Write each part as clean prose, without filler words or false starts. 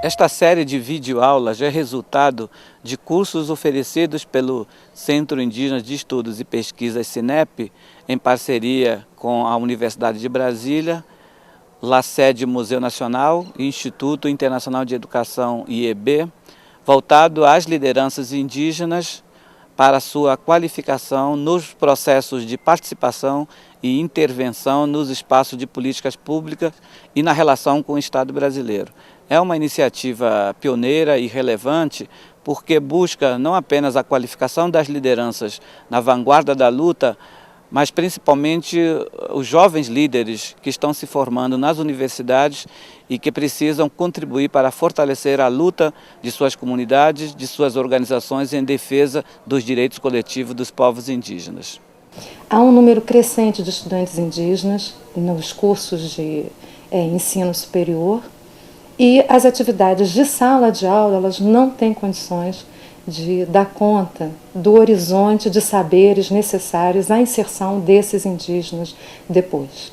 Esta série de videoaulas é resultado de cursos oferecidos pelo Centro Indígena de Estudos e Pesquisas CINEP, em parceria com a Universidade de Brasília, LACED Museu Nacional e Instituto Internacional de Educação IEB, voltado às lideranças indígenas para sua qualificação nos processos de participação e intervenção nos espaços de políticas públicas e na relação com o Estado brasileiro. É uma iniciativa pioneira e relevante porque busca não apenas a qualificação das lideranças na vanguarda da luta, mas principalmente os jovens líderes que estão se formando nas universidades e que precisam contribuir para fortalecer a luta de suas comunidades, de suas organizações em defesa dos direitos coletivos dos povos indígenas. Há um número crescente de estudantes indígenas nos cursos de ensino superior e as atividades de sala de aula elas não têm condições de dar conta do horizonte de saberes necessários à inserção desses indígenas depois,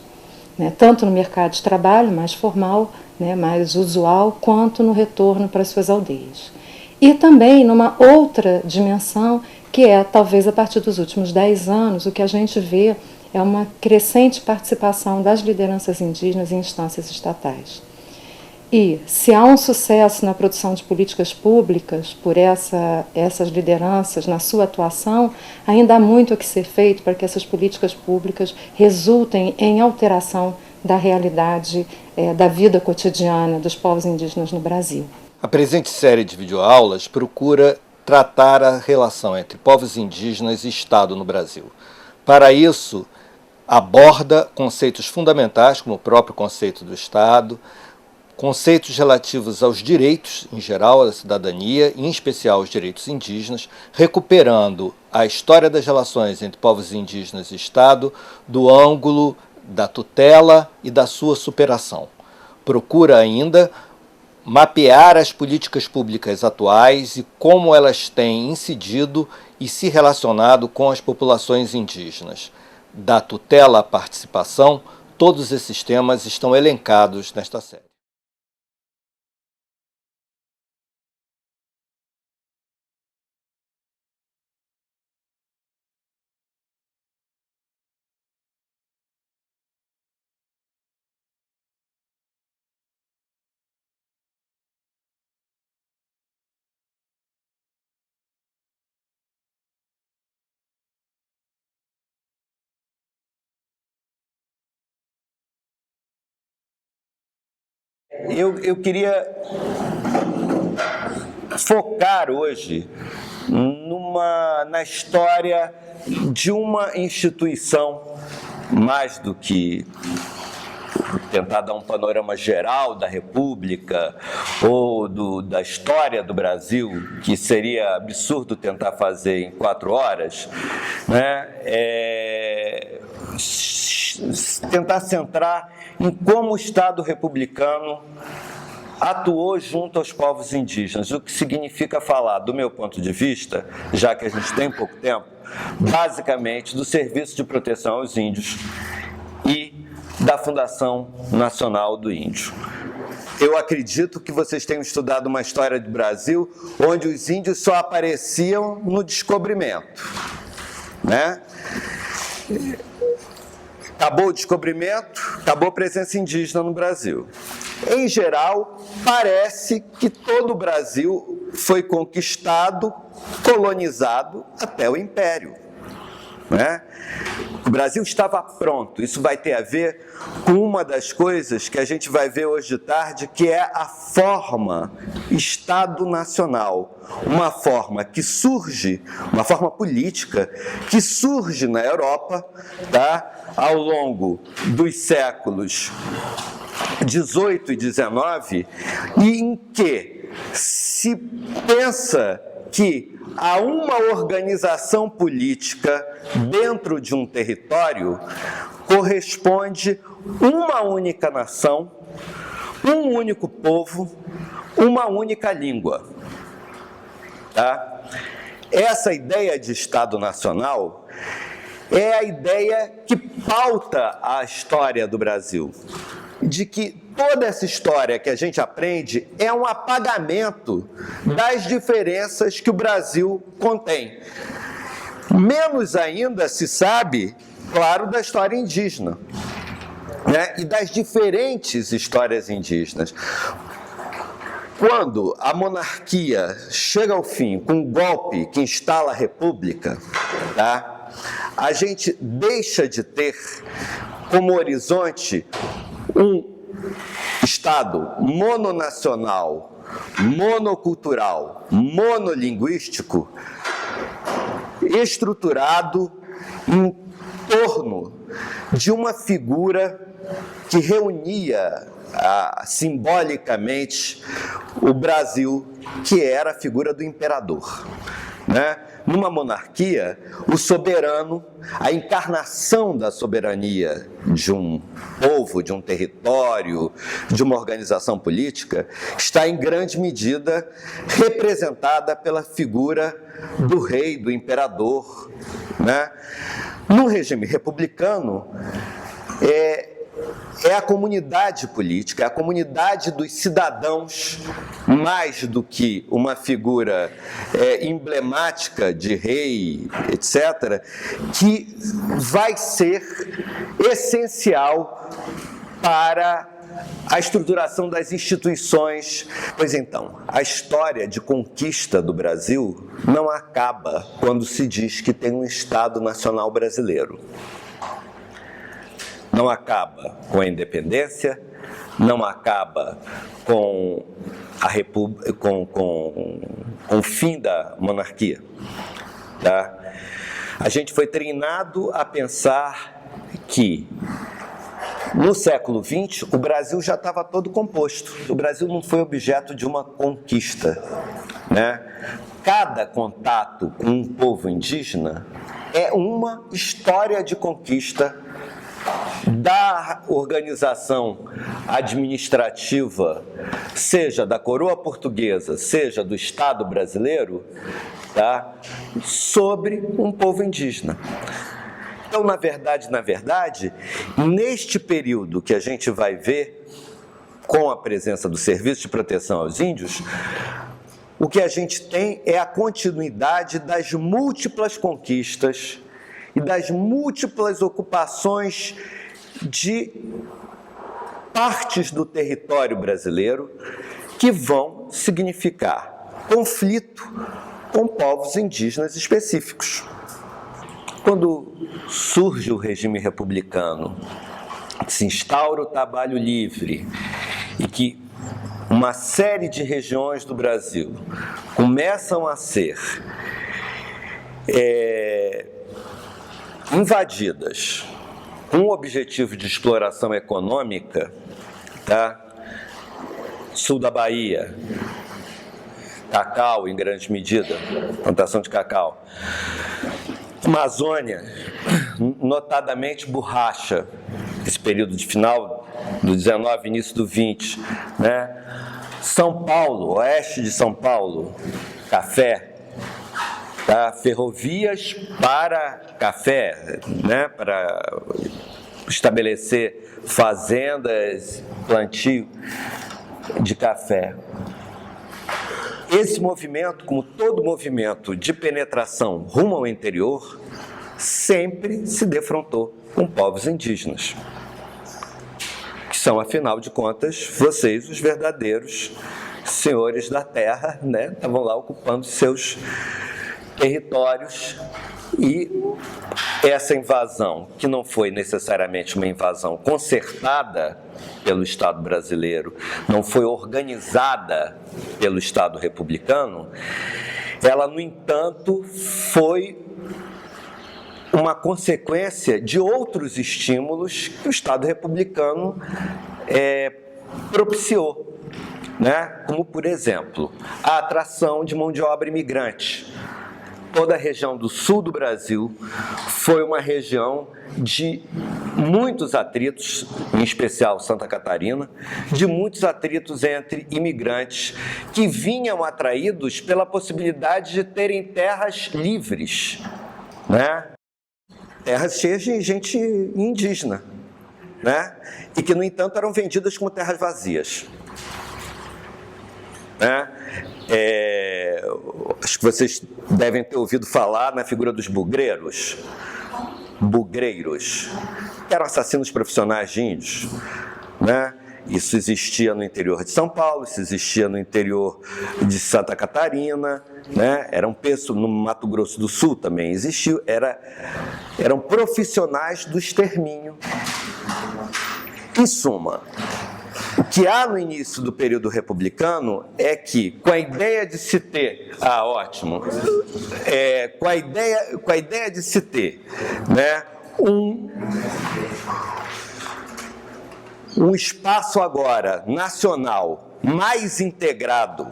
tanto no mercado de trabalho mais formal, mais usual, quanto no retorno para as suas aldeias. E também numa outra dimensão, que é, talvez a partir dos últimos 10 anos, o que a gente vê é uma crescente participação das lideranças indígenas em instâncias estatais. E se há um sucesso na produção de políticas públicas por essas lideranças na sua atuação, ainda há muito a que ser feito para que essas políticas públicas resultem em alteração da realidade da vida cotidiana dos povos indígenas no Brasil. A presente série de videoaulas procura tratar a relação entre povos indígenas e Estado no Brasil. Para isso, aborda conceitos fundamentais, como o próprio conceito do Estado, conceitos relativos aos direitos, em geral, da cidadania, e em especial aos direitos indígenas, recuperando a história das relações entre povos indígenas e Estado do ângulo da tutela e da sua superação. Procura ainda mapear as políticas públicas atuais e como elas têm incidido e se relacionado com as populações indígenas. Da tutela à participação, todos esses temas estão elencados nesta série. Eu queria focar hoje na história de uma instituição, mais do que tentar dar um panorama geral da República ou da história do Brasil, que seria absurdo tentar fazer em 4 horas, tentar centrar em como o Estado republicano atuou junto aos povos indígenas, o que significa falar, do meu ponto de vista, já que a gente tem pouco tempo, basicamente do Serviço de Proteção aos Índios e da Fundação Nacional do Índio. Eu acredito que vocês tenham estudado uma história do Brasil onde os índios só apareciam no descobrimento, Acabou o descobrimento, acabou a presença indígena no Brasil. Em geral, parece que todo o Brasil foi conquistado, colonizado até o Império. O Brasil estava pronto. Isso vai ter a ver com uma das coisas que a gente vai ver hoje de tarde, que é a forma Estado Nacional. Uma forma que surge, uma forma política, que surge na Europa, ao longo dos séculos 18 e 19, e em que se pensa que a uma organização política dentro de um território corresponde uma única nação, um único povo, uma única língua. Essa ideia de Estado Nacional é a ideia que pauta a história do Brasil. de que toda essa história que a gente aprende é um apagamento das diferenças que o Brasil contém. Menos ainda se sabe, claro, da história indígena, né? E das diferentes histórias indígenas. Quando a monarquia chega ao fim com um golpe que instala a república, tá? A gente deixa de ter como horizonte um Estado mononacional, monocultural, monolinguístico, estruturado em torno de uma figura que reunia simbolicamente o Brasil, que era a figura do imperador, né? Numa monarquia, o soberano, a encarnação da soberania de um povo, de um território, de uma organização política, está em grande medida representada pela figura do rei, do imperador, né? No regime republicano, é a comunidade política, é a comunidade dos cidadãos, mais do que uma figura emblemática de rei, etc., que vai ser essencial para a estruturação das instituições. Pois então, a história de conquista do Brasil não acaba quando se diz que tem um Estado Nacional brasileiro. Não acaba com a independência, não acaba com com o fim da monarquia. Tá? A gente foi treinado a pensar que no século XX o Brasil já estava todo composto. O Brasil não foi objeto de uma conquista, né? Cada contato com um povo indígena é uma história de conquista da organização administrativa, seja da coroa portuguesa, seja do Estado brasileiro, tá? Sobre um povo indígena. Então, na verdade, neste período que a gente vai ver, com a presença do Serviço de Proteção aos Índios, o que a gente tem é a continuidade das múltiplas conquistas e das múltiplas ocupações de partes do território brasileiro que vão significar conflito com povos indígenas específicos. Quando surge o regime republicano, se instaura o trabalho livre e que uma série de regiões do Brasil começam a ser invadidas com o objetivo de exploração econômica, tá? Sul da Bahia, cacau em grande medida, plantação de cacau. Amazônia, notadamente borracha, esse período de final do 19, início do 20, né? São Paulo, oeste de São Paulo, café. Tá? Ferrovias para café, né? Para estabelecer fazendas, plantio de café. Esse movimento, como todo movimento de penetração rumo ao interior, sempre se defrontou com povos indígenas, que são, afinal de contas, vocês, os verdadeiros senhores da terra, né? Estavam lá ocupando seus territórios, e essa invasão, que não foi necessariamente uma invasão concertada pelo Estado brasileiro, não foi organizada pelo Estado republicano, ela, no entanto, foi uma consequência de outros estímulos que o Estado republicano propiciou, né? Como, por exemplo, a atração de mão de obra imigrante. Toda a região do sul do Brasil foi uma região de muitos atritos, em especial Santa Catarina, de muitos atritos entre imigrantes que vinham atraídos pela possibilidade de terem terras livres, né? Terras cheias de gente indígena, né? E que, no entanto, eram vendidas como terras vazias. Né? Acho que vocês devem ter ouvido falar na figura dos bugreiros, que eram assassinos profissionais de índios, né? Isso existia no interior de São Paulo, isso existia no interior de Santa Catarina, né? No Mato Grosso do Sul também existiu, eram profissionais do extermínio. Em suma, o que há no início do período republicano é que, com a ideia de se ter... com a ideia de se ter, né, um espaço agora nacional mais integrado,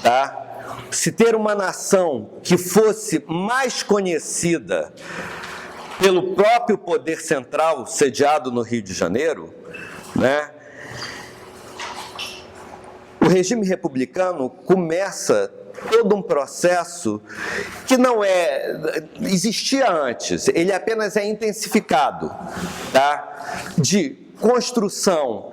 tá? Se ter uma nação que fosse mais conhecida pelo próprio poder central sediado no Rio de Janeiro, né? O regime republicano começa todo um processo que não existia antes, ele apenas é intensificado, tá? De construção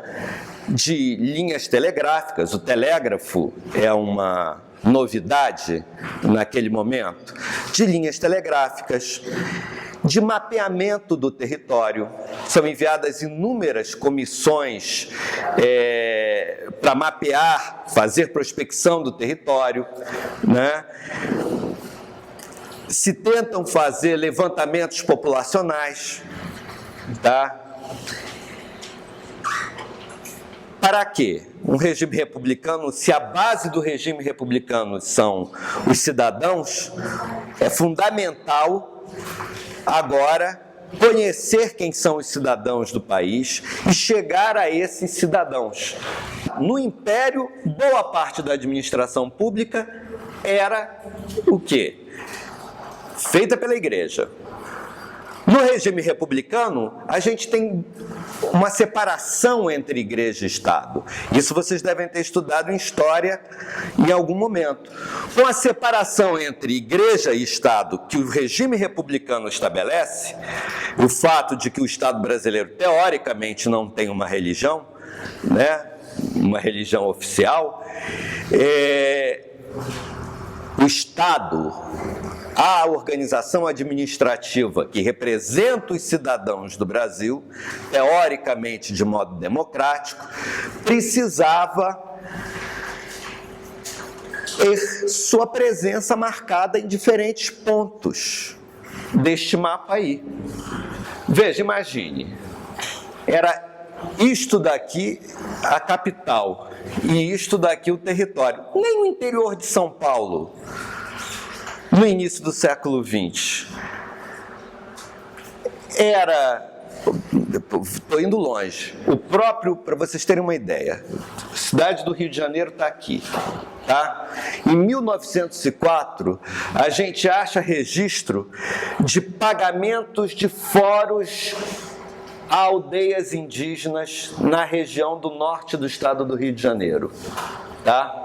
de linhas telegráficas. O telégrafo é uma novidade naquele momento, de linhas telegráficas, de mapeamento do território. São enviadas inúmeras comissões para mapear, fazer prospecção do território, né? Se tentam fazer levantamentos populacionais, tá? Para quê? Um regime republicano, se a base do regime republicano são os cidadãos, é fundamental agora conhecer quem são os cidadãos do país e chegar a esses cidadãos. No Império, boa parte da administração pública era o quê? Feita pela Igreja. No regime republicano, a gente tem uma separação entre Igreja e Estado. Isso vocês devem ter estudado em história em algum momento. Com a separação entre Igreja e Estado que o regime republicano estabelece, o fato de que o Estado brasileiro, teoricamente, não tem uma religião, né? Uma religião oficial, o Estado, a organização administrativa que representa os cidadãos do Brasil, teoricamente de modo democrático, precisava ter sua presença marcada em diferentes pontos deste mapa aí. Veja, imagine, era isto daqui a capital e isto daqui o território. Nem o interior de São Paulo, no início do século XX, estou indo longe, o próprio, para vocês terem uma ideia, a cidade do Rio de Janeiro está aqui, tá? Em 1904, a gente acha registro de pagamentos de fóruns a aldeias indígenas na região do norte do estado do Rio de Janeiro, tá?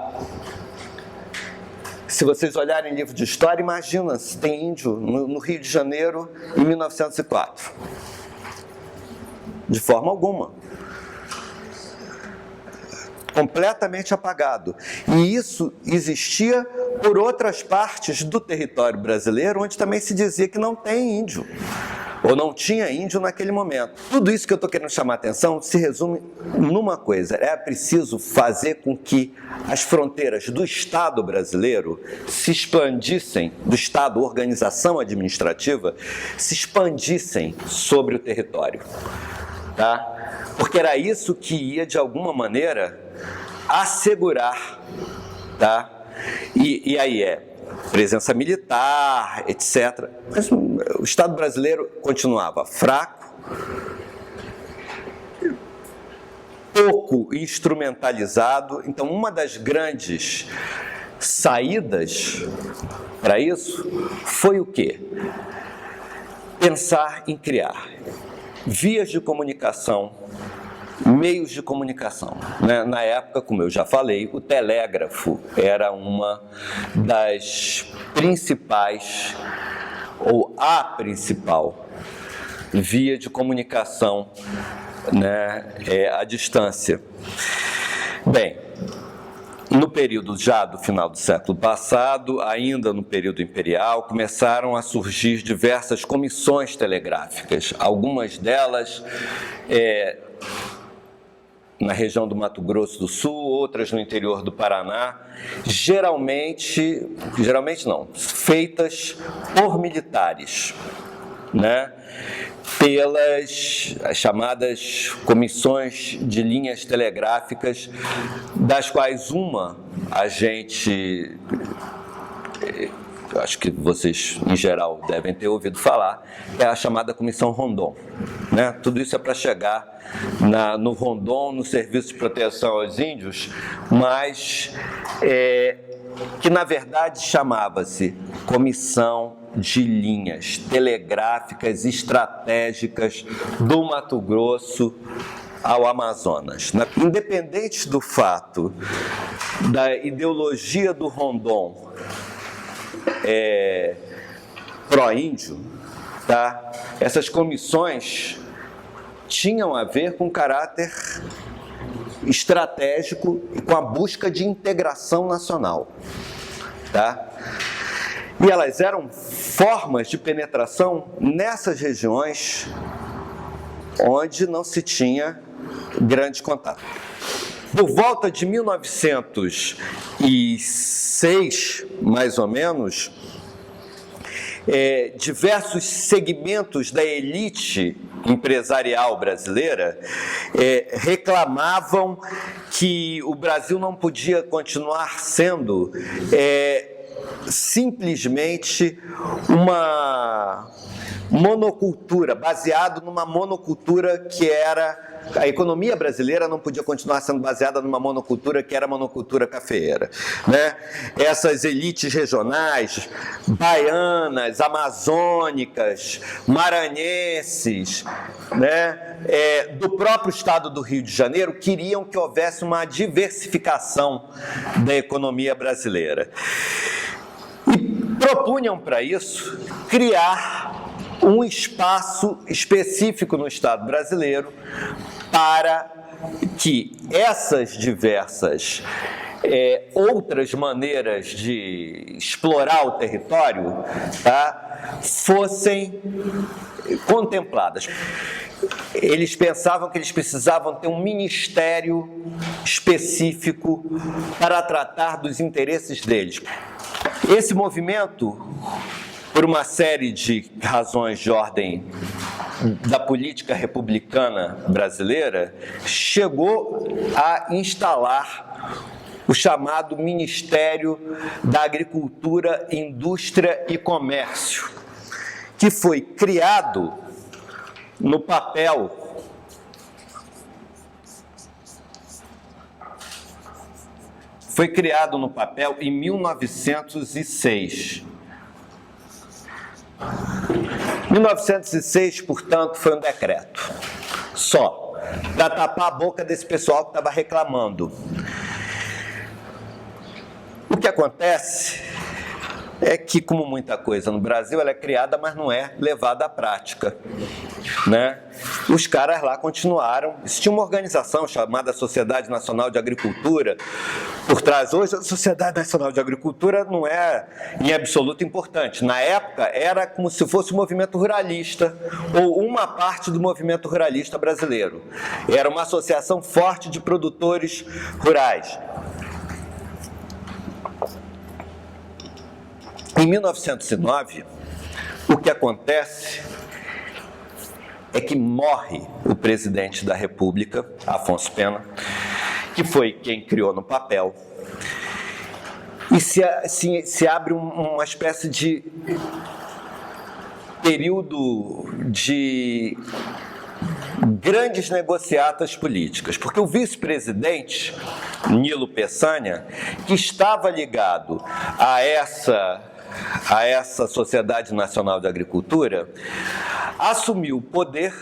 Se vocês olharem livro de história, imagina se tem índio no Rio de Janeiro em 1904. De forma alguma. Completamente apagado. E isso existia por outras partes do território brasileiro, onde também se dizia que não tem índio, ou não tinha índio naquele momento. Tudo isso que eu estou querendo chamar a atenção se resume numa coisa: é preciso fazer com que as fronteiras do Estado brasileiro se expandissem, do Estado, organização administrativa, se expandissem sobre o território, tá? Porque era isso que ia, de alguma maneira, assegurar, tá? E aí presença militar, etc. Mas o Estado brasileiro continuava fraco, pouco instrumentalizado. Então, uma das grandes saídas para isso foi o quê? Pensar em criar vias de comunicação, meios de comunicação. Na época, como eu já falei, o telégrafo era uma das principais, ou a principal, via de comunicação, né, à distância. Bem, no período já do final do século passado, ainda no período imperial, começaram a surgir diversas comissões telegráficas, algumas delas na região do Mato Grosso do Sul, outras no interior do Paraná, geralmente não, feitas por militares, né? Pelas chamadas comissões de linhas telegráficas, das quais uma a gente, eu acho que vocês em geral devem ter ouvido falar, é a chamada Comissão Rondon, né? Tudo isso é para chegar no Rondon, no Serviço de Proteção aos Índios, mas que na verdade chamava-se Comissão de Linhas Telegráficas Estratégicas do Mato Grosso ao Amazonas. Independente do fato da ideologia do Rondon pró-índio, tá? Essas comissões tinham a ver com caráter estratégico e com a busca de integração nacional, tá? E elas eram formas de penetração nessas regiões onde não se tinha grande contato. Por volta de 1906, mais ou menos, diversos segmentos da elite empresarial brasileira reclamavam que o Brasil não podia continuar sendo simplesmente uma monocultura, baseado numa monocultura que era... A economia brasileira não podia continuar sendo baseada numa monocultura que era a monocultura cafeeira, né? Essas elites regionais, baianas, amazônicas, maranhenses, né? Do próprio estado do Rio de Janeiro, queriam que houvesse uma diversificação da economia brasileira. E propunham para isso criar um espaço específico no Estado brasileiro para que essas diversas outras maneiras de explorar o território, tá, fossem contempladas. Eles pensavam que eles precisavam ter um ministério específico para tratar dos interesses deles. Esse movimento, por uma série de razões de ordem da política republicana brasileira, chegou a instalar o chamado Ministério da Agricultura, Indústria e Comércio, que foi criado no papel em 1906. 1906, portanto, foi um decreto só, para tapar a boca desse pessoal que estava reclamando. O que acontece é que, como muita coisa no Brasil, ela é criada, mas não é levada à prática, né? Os caras lá continuaram. Existia uma organização chamada Sociedade Nacional de Agricultura por trás. Hoje, a Sociedade Nacional de Agricultura não é em absoluto importante. Na época, era como se fosse o movimento ruralista, ou uma parte do movimento ruralista brasileiro. Era uma associação forte de produtores rurais. Em 1909, o que acontece é que morre o presidente da República, Afonso Pena, que foi quem criou no papel, e se abre uma espécie de período de grandes negociatas políticas, porque o vice-presidente, Nilo Peçanha, que estava ligado a essa Sociedade Nacional de Agricultura, assumiu o poder,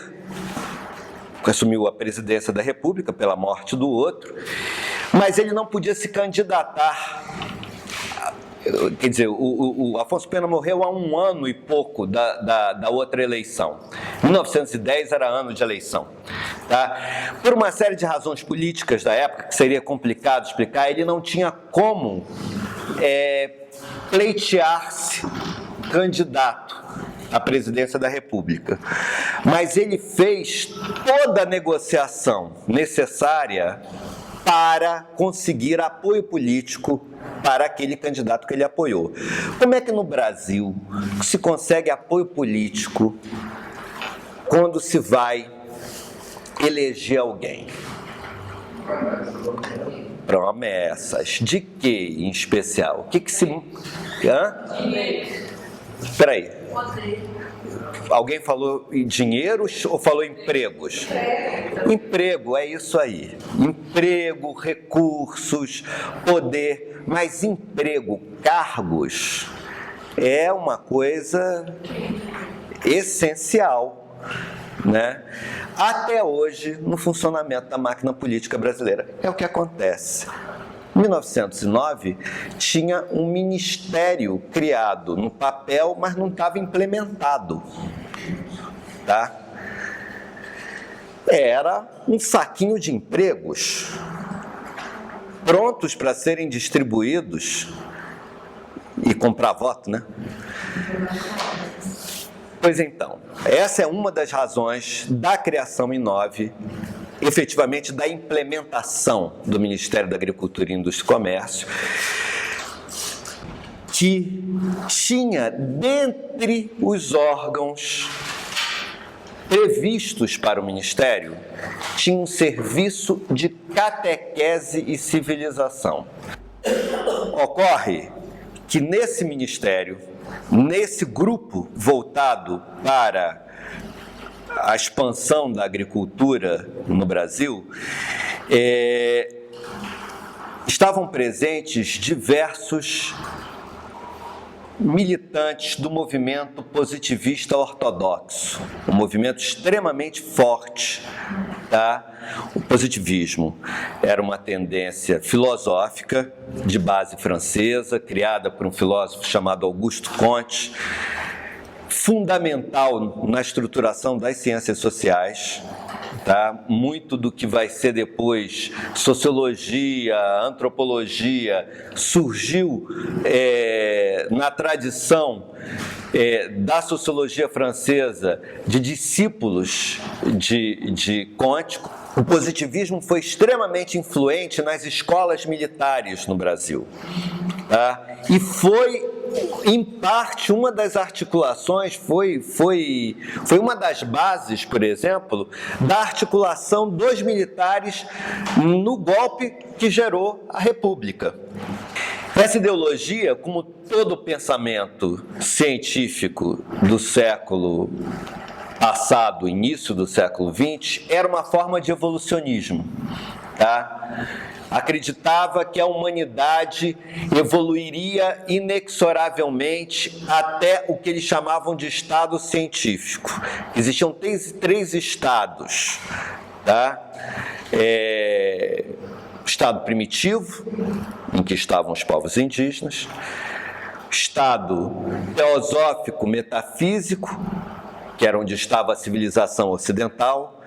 assumiu a presidência da República pela morte do outro, mas ele não podia se candidatar quer dizer, o Afonso Pena morreu há 1 ano e pouco da outra eleição. 1910 era ano de eleição. Tá? Por uma série de razões políticas da época, que seria complicado explicar, ele não tinha como pleitear-se candidato à presidência da República. Mas ele fez toda a negociação necessária para conseguir apoio político para aquele candidato que ele apoiou. Como é que no Brasil se consegue apoio político quando se vai eleger alguém? Promessas. De que, em especial? O que se... Espera aí. Alguém falou em dinheiro ou falou empregos? Emprego, é isso aí. Emprego, recursos, poder. Mas emprego, cargos, é uma coisa essencial, né? Até hoje, no funcionamento da máquina política brasileira. É o que acontece. Em 1909, tinha um ministério criado no papel, mas não estava implementado. Tá? Era um saquinho de empregos prontos para serem distribuídos e comprar voto, né? Pois então, essa é uma das razões da criação em 9, efetivamente da implementação do Ministério da Agricultura, Indústria e Comércio, que tinha dentre os órgãos previstos para o Ministério, tinha um serviço de catequese e civilização. Ocorre que nesse ministério, nesse grupo voltado para a expansão da agricultura no Brasil, estavam presentes diversos militantes do movimento positivista ortodoxo, um movimento extremamente forte, tá? O positivismo era uma tendência filosófica de base francesa, criada por um filósofo chamado Auguste Comte, fundamental na estruturação das ciências sociais. Tá? Muito do que vai ser depois sociologia, antropologia, surgiu na tradição da sociologia francesa, de discípulos de Comte. O positivismo foi extremamente influente nas escolas militares no Brasil. Tá? E foi, em parte, uma das articulações, foi uma das bases, por exemplo, da articulação dos militares no golpe que gerou a República. Essa ideologia, como todo pensamento científico do século passado, início do século XX, era uma forma de evolucionismo. Tá? Acreditava que a humanidade evoluiria inexoravelmente até o que eles chamavam de estado científico. Existiam três estados. Tá? Estado primitivo, em que estavam os povos indígenas, estado teosófico metafísico, que era onde estava a civilização ocidental,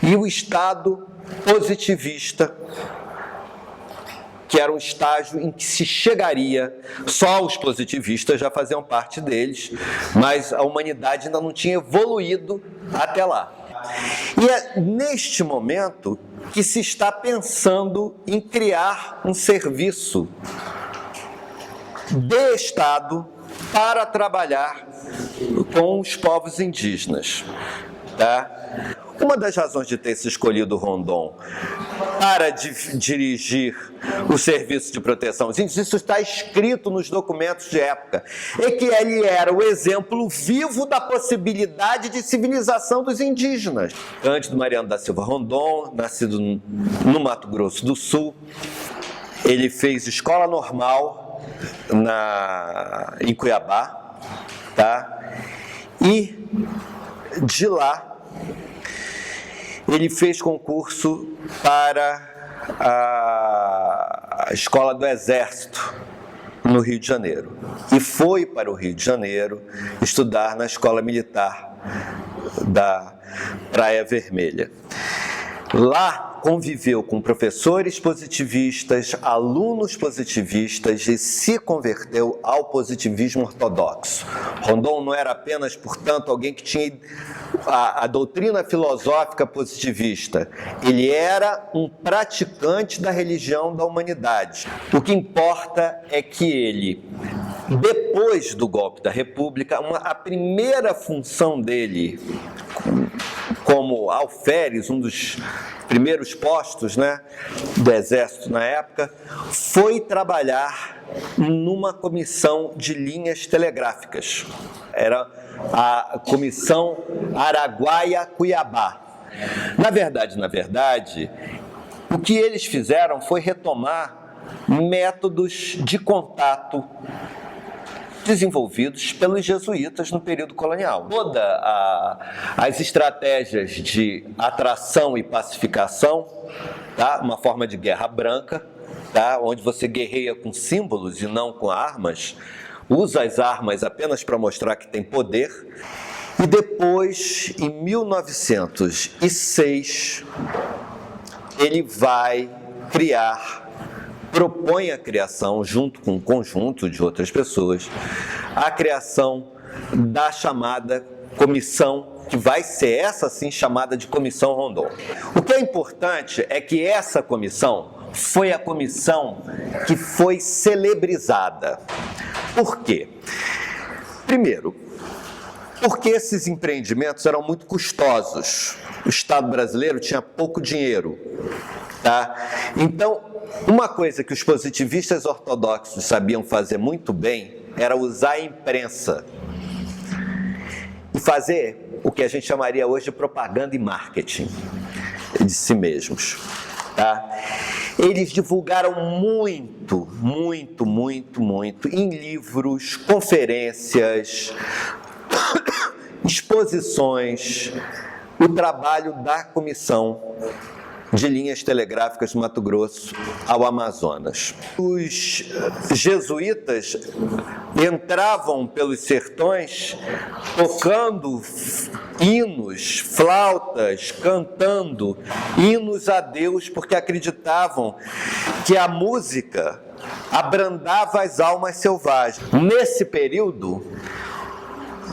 e o estado positivista, que era um estágio em que se chegaria, só os positivistas já faziam parte deles, mas a humanidade ainda não tinha evoluído até lá. E é neste momento que se está pensando em criar um serviço de Estado para trabalhar com os povos indígenas. Tá? Uma das razões de ter se escolhido Rondon para dirigir o serviço de proteção aos índios, isso está escrito nos documentos de época, é que ele era o exemplo vivo da possibilidade de civilização dos indígenas. Cândido Mariano da Silva Rondon, nascido no Mato Grosso do Sul, ele fez escola normal em Cuiabá, tá? E de lá ele fez concurso para a Escola do Exército, no Rio de Janeiro e foi para o Rio de Janeiro estudar na Escola Militar da Praia Vermelha. Lá conviveu com professores positivistas, alunos positivistas e se converteu ao positivismo ortodoxo. Rondon não era apenas, portanto, alguém que tinha a doutrina filosófica positivista. Ele era um praticante da religião da humanidade. O que importa é que ele, depois do golpe da República, a primeira função dele como alferes, um dos primeiros postos, né, do Exército na época, foi trabalhar numa comissão de linhas telegráficas. Era a Comissão Araguaia-Cuiabá. Na verdade, o que eles fizeram foi retomar métodos de contato desenvolvidos pelos jesuítas no período colonial. Todas as estratégias de atração e pacificação, tá? Uma forma de guerra branca, tá? Onde você guerreia com símbolos e não com armas, usa as armas apenas para mostrar que tem poder. E depois, em 1906, ele vai propõe a criação, junto com um conjunto de outras pessoas, a criação da chamada comissão, que vai ser essa sim chamada de Comissão Rondon. O que é importante é que essa comissão foi a comissão que foi celebrizada. Por quê? Primeiro, porque esses empreendimentos eram muito custosos. O Estado brasileiro tinha pouco dinheiro, tá? Então, uma coisa que os positivistas ortodoxos sabiam fazer muito bem era usar a imprensa e fazer o que a gente chamaria hoje de propaganda e marketing de si mesmos, tá? Eles divulgaram muito em livros, conferências, exposições, o trabalho da Comissão de Linhas Telegráficas do Mato Grosso ao Amazonas. Os jesuítas entravam pelos sertões tocando hinos, flautas, cantando hinos a Deus, porque acreditavam que a música abrandava as almas selvagens. Nesse período,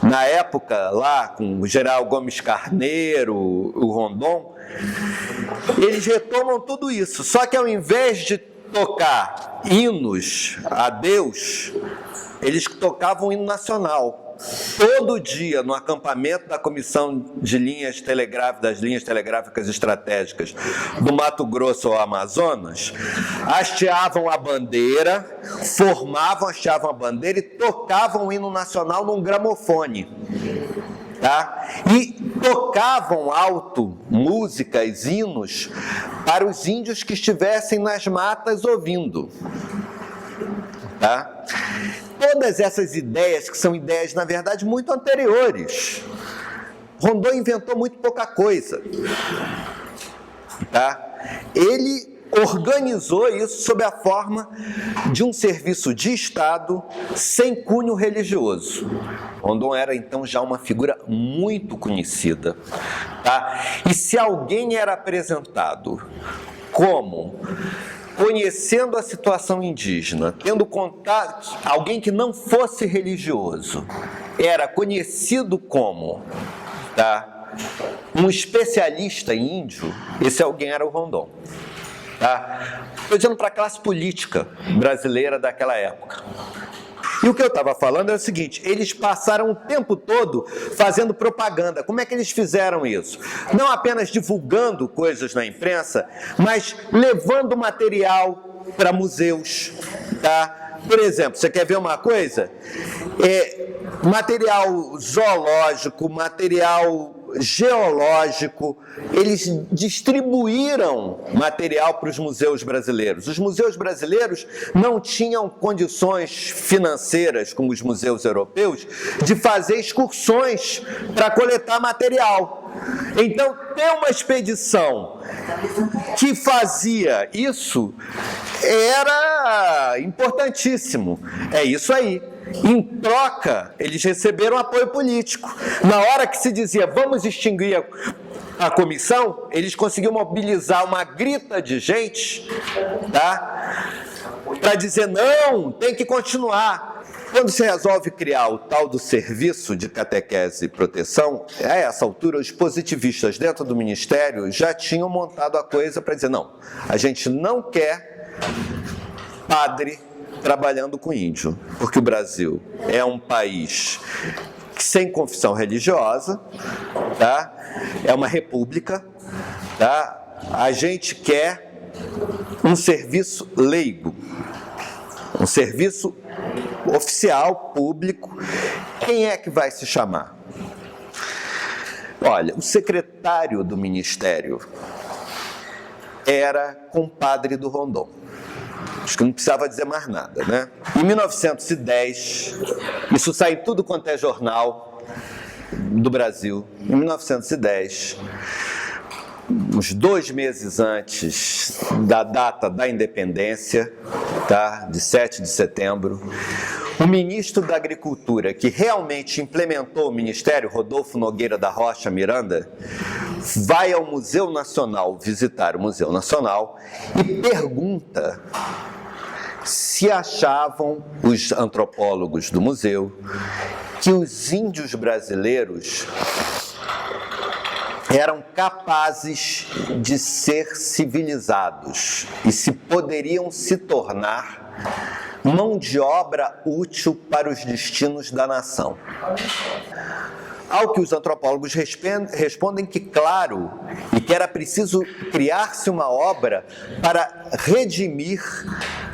na época lá com o general Gomes Carneiro, o Rondon, eles retomam tudo isso, só que ao invés de tocar hinos a Deus, eles tocavam um hino nacional. Todo dia, no acampamento da Comissão de Linhas Telegráficas, das Linhas Telegráficas Estratégicas do Mato Grosso ao Amazonas, hasteavam a bandeira, hasteavam a bandeira e tocavam o hino nacional num gramofone. Tá? E tocavam alto músicas, hinos, para os índios que estivessem nas matas ouvindo. Tá? Todas essas ideias, que são ideias, na verdade, muito anteriores. Rondon inventou muito pouca coisa. Tá? Ele organizou isso sob a forma de um serviço de Estado sem cunho religioso. Rondon era, então, já uma figura muito conhecida. Tá? E se alguém era apresentado como conhecendo a situação indígena, tendo contato, alguém que não fosse religioso, era conhecido como, tá, um especialista em índio, esse alguém era o Rondon. Tá? Estou dizendo para a classe política brasileira daquela época. E o que eu estava falando é o seguinte: eles passaram o tempo todo fazendo propaganda. Como é que eles fizeram isso? Não apenas divulgando coisas na imprensa, mas levando material para museus. Tá? Por exemplo, você quer ver uma coisa? Material zoológico, material geológico, eles distribuíram material para os museus brasileiros. Os museus brasileiros não tinham condições financeiras, como os museus europeus, de fazer excursões para coletar material. Então, ter uma expedição que fazia isso era importantíssimo. É isso aí. Em troca, eles receberam apoio político. Na hora que se dizia, vamos extinguir a comissão, eles conseguiam mobilizar uma grita de gente, tá? Para dizer, não, tem que continuar. Quando se resolve criar o tal do serviço de catequese e proteção, a essa altura os positivistas dentro do ministério já tinham montado a coisa para dizer, não, a gente não quer padre trabalhando com índio, porque o Brasil é um país sem confissão religiosa, tá? É uma república, tá? A gente quer um serviço leigo, um serviço oficial, público. Quem é que vai se chamar? Olha, o secretário do ministério era compadre do Rondon. Acho que não precisava dizer mais nada, né? Em 1910, isso sai em tudo quanto é jornal do Brasil. Em 1910, uns 2 meses antes da data da independência, tá? De 7 de setembro, o ministro da Agricultura, que realmente implementou o ministério, Rodolfo Nogueira da Rocha Miranda, vai ao Museu Nacional, visitar o Museu Nacional, e pergunta se achavam os antropólogos do museu que os índios brasileiros eram capazes de ser civilizados e se poderiam se tornar mão de obra útil para os destinos da nação. Ao que os antropólogos respondem que, claro, e que era preciso criar-se uma obra para redimir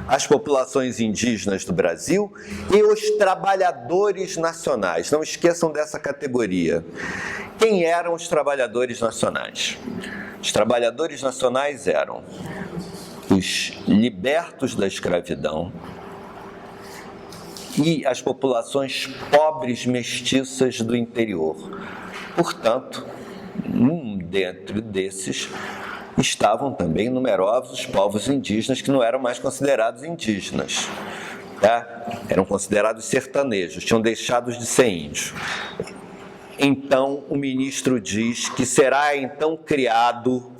as populações indígenas do Brasil e os trabalhadores nacionais. Não esqueçam dessa categoria. Quem eram os trabalhadores nacionais? Os trabalhadores nacionais eram os libertos da escravidão e as populações pobres mestiças do interior. Portanto, dentro desses estavam também numerosos povos indígenas que não eram mais considerados indígenas, tá? Eram considerados sertanejos, tinham deixado de ser índios. Então, o ministro diz que será então criado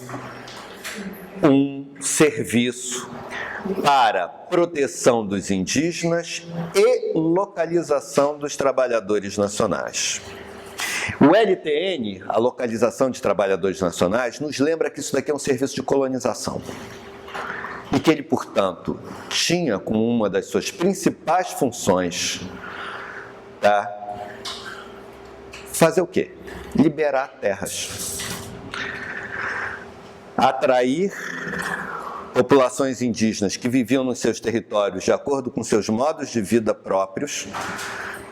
um serviço para proteção dos indígenas e localização dos trabalhadores nacionais. O LTN, a localização de trabalhadores nacionais, nos lembra que isso daqui é um serviço de colonização. E que ele, portanto, tinha como uma das suas principais funções, tá, fazer o quê? Liberar terras. Atrair populações indígenas que viviam nos seus territórios de acordo com seus modos de vida próprios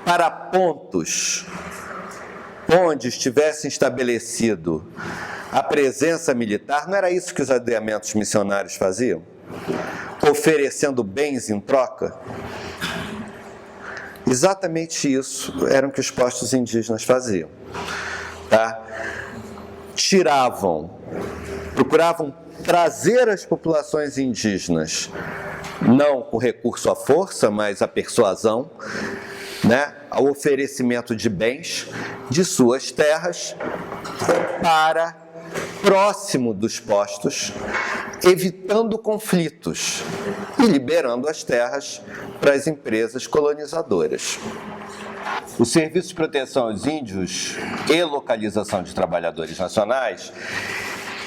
para pontos onde estivessem estabelecido a presença militar. Não era isso que os aldeamentos missionários faziam? Oferecendo bens em troca? Exatamente isso eram que os postos indígenas faziam, tá? Procuravam trazer as populações indígenas, não com recurso à força, mas à persuasão, né, ao oferecimento de bens de suas terras para próximo dos postos, evitando conflitos e liberando as terras para as empresas colonizadoras. O Serviço de Proteção aos Índios e Localização de Trabalhadores Nacionais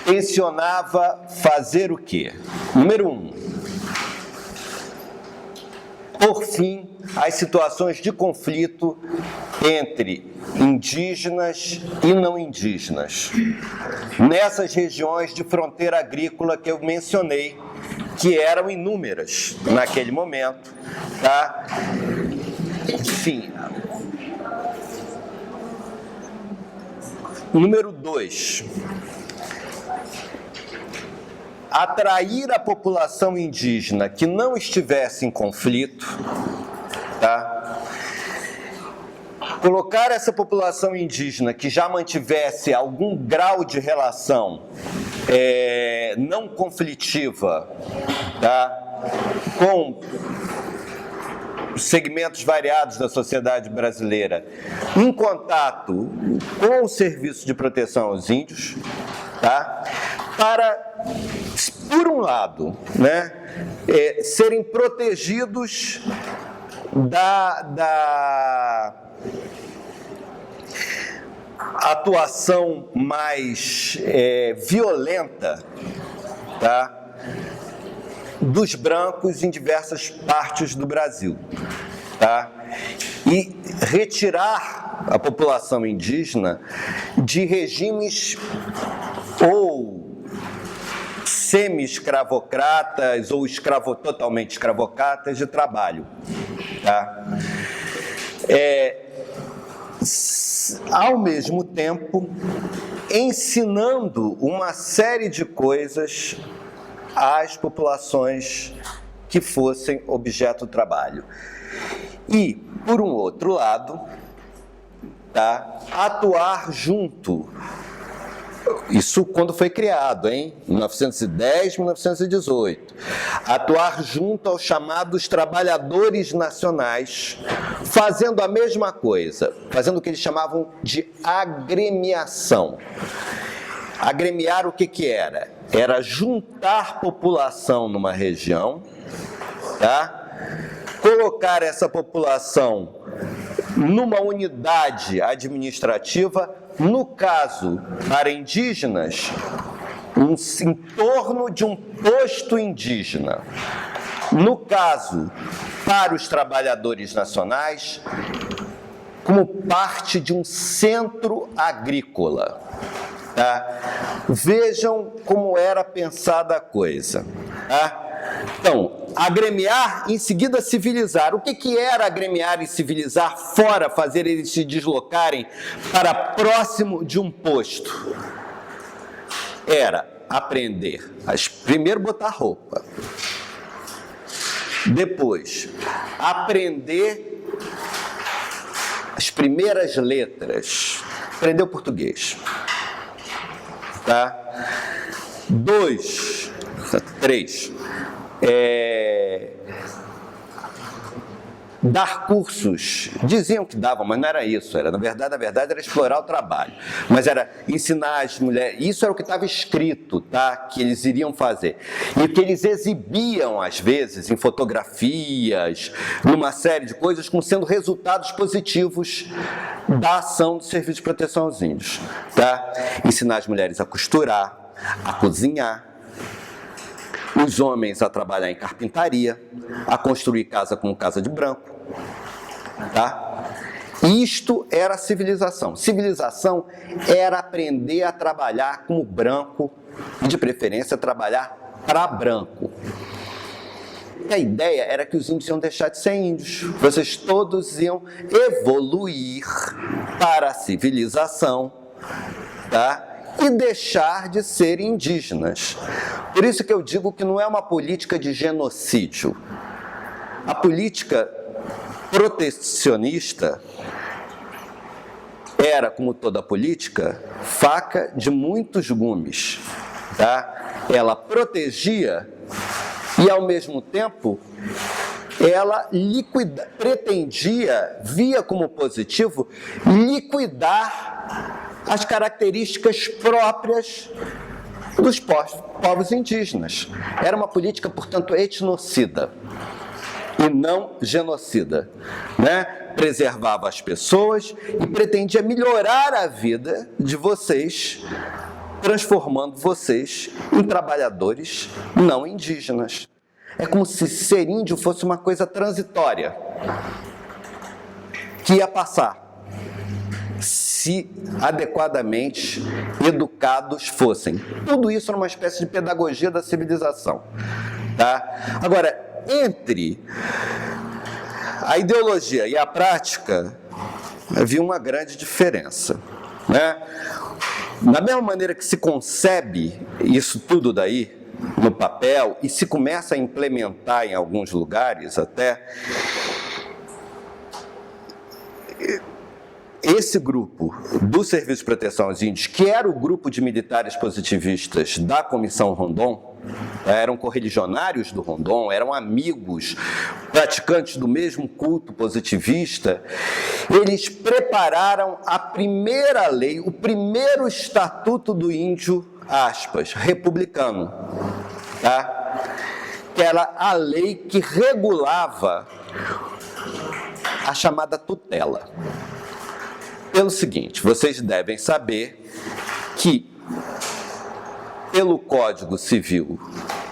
tensionava fazer o quê? Número 1, por fim às situações de conflito entre indígenas e não indígenas, nessas regiões de fronteira agrícola que eu mencionei, que eram inúmeras naquele momento, tá? Enfim. Número 2, atrair a população indígena que não estivesse em conflito, tá? Colocar essa população indígena que já mantivesse algum grau de relação não conflitiva, tá, com segmentos variados da sociedade brasileira em contato com o Serviço de Proteção aos Índios, tá? Para, por um lado, né, serem protegidos da atuação mais violenta, tá, dos brancos em diversas partes do Brasil, tá? E retirar a população indígena de regimes ou semi-escravocratas ou totalmente escravocratas de trabalho, tá? Ao mesmo tempo, ensinando uma série de coisas às populações que fossem objeto do trabalho. E, por um outro lado, tá, atuar junto. Isso quando foi criado, em 1910, 1918. Atuar junto aos chamados trabalhadores nacionais, fazendo a mesma coisa, fazendo o que eles chamavam de agremiação. Agremiar o que era? Era juntar população numa região, tá? Colocar essa população numa unidade administrativa, no caso, para indígenas, em torno de um posto indígena. No caso, para os trabalhadores nacionais, como parte de um centro agrícola. Tá? Vejam como era pensada a coisa. Tá? Então, agremiar, em seguida civilizar. O que era agremiar e civilizar, fora fazer eles se deslocarem para próximo de um posto? Era aprender, primeiro botar roupa, depois aprender as primeiras letras, aprender o português. Tá? 3. Dar cursos. Diziam que davam, mas não era isso. Na verdade era explorar o trabalho. Mas era ensinar as mulheres. Isso era o que estava escrito, tá? Que eles iriam fazer. E que eles exibiam, às vezes, em fotografias, numa série de coisas, como sendo resultados positivos da ação do Serviço de Proteção aos Índios. Tá? Ensinar as mulheres a costurar, a cozinhar, os homens a trabalhar em carpintaria, a construir casa como casa de branco, tá? Isto era civilização. Civilização era aprender a trabalhar como branco e, de preferência, trabalhar para branco. E a ideia era que os índios iam deixar de ser índios. Vocês todos iam evoluir para a civilização, tá? E deixar de ser indígenas. Por isso que eu digo que não é uma política de genocídio. A política protecionista era, como toda política, faca de muitos gumes. Tá? Ela protegia e, ao mesmo tempo, ela pretendia, via como positivo, liquidar as características próprias dos povos indígenas. Era uma política, portanto, etnocida e não genocida, né? Preservava as pessoas e pretendia melhorar a vida de vocês, transformando vocês em trabalhadores não indígenas. É como se ser índio fosse uma coisa transitória, que ia passar, se adequadamente educados fossem. Tudo isso era uma espécie de pedagogia da civilização. Tá? Agora, entre a ideologia e a prática, havia uma grande diferença. Né? Da mesma maneira que se concebe isso tudo daí, no papel, e se começa a implementar em alguns lugares até, esse grupo do Serviço de Proteção aos Índios, que era o grupo de militares positivistas da Comissão Rondon, eram correligionários do Rondon, eram amigos, praticantes do mesmo culto positivista, eles prepararam a primeira lei, o primeiro estatuto do índio, aspas, republicano, tá? Que era a lei que regulava a chamada tutela. Pelo seguinte, vocês devem saber que, pelo Código Civil,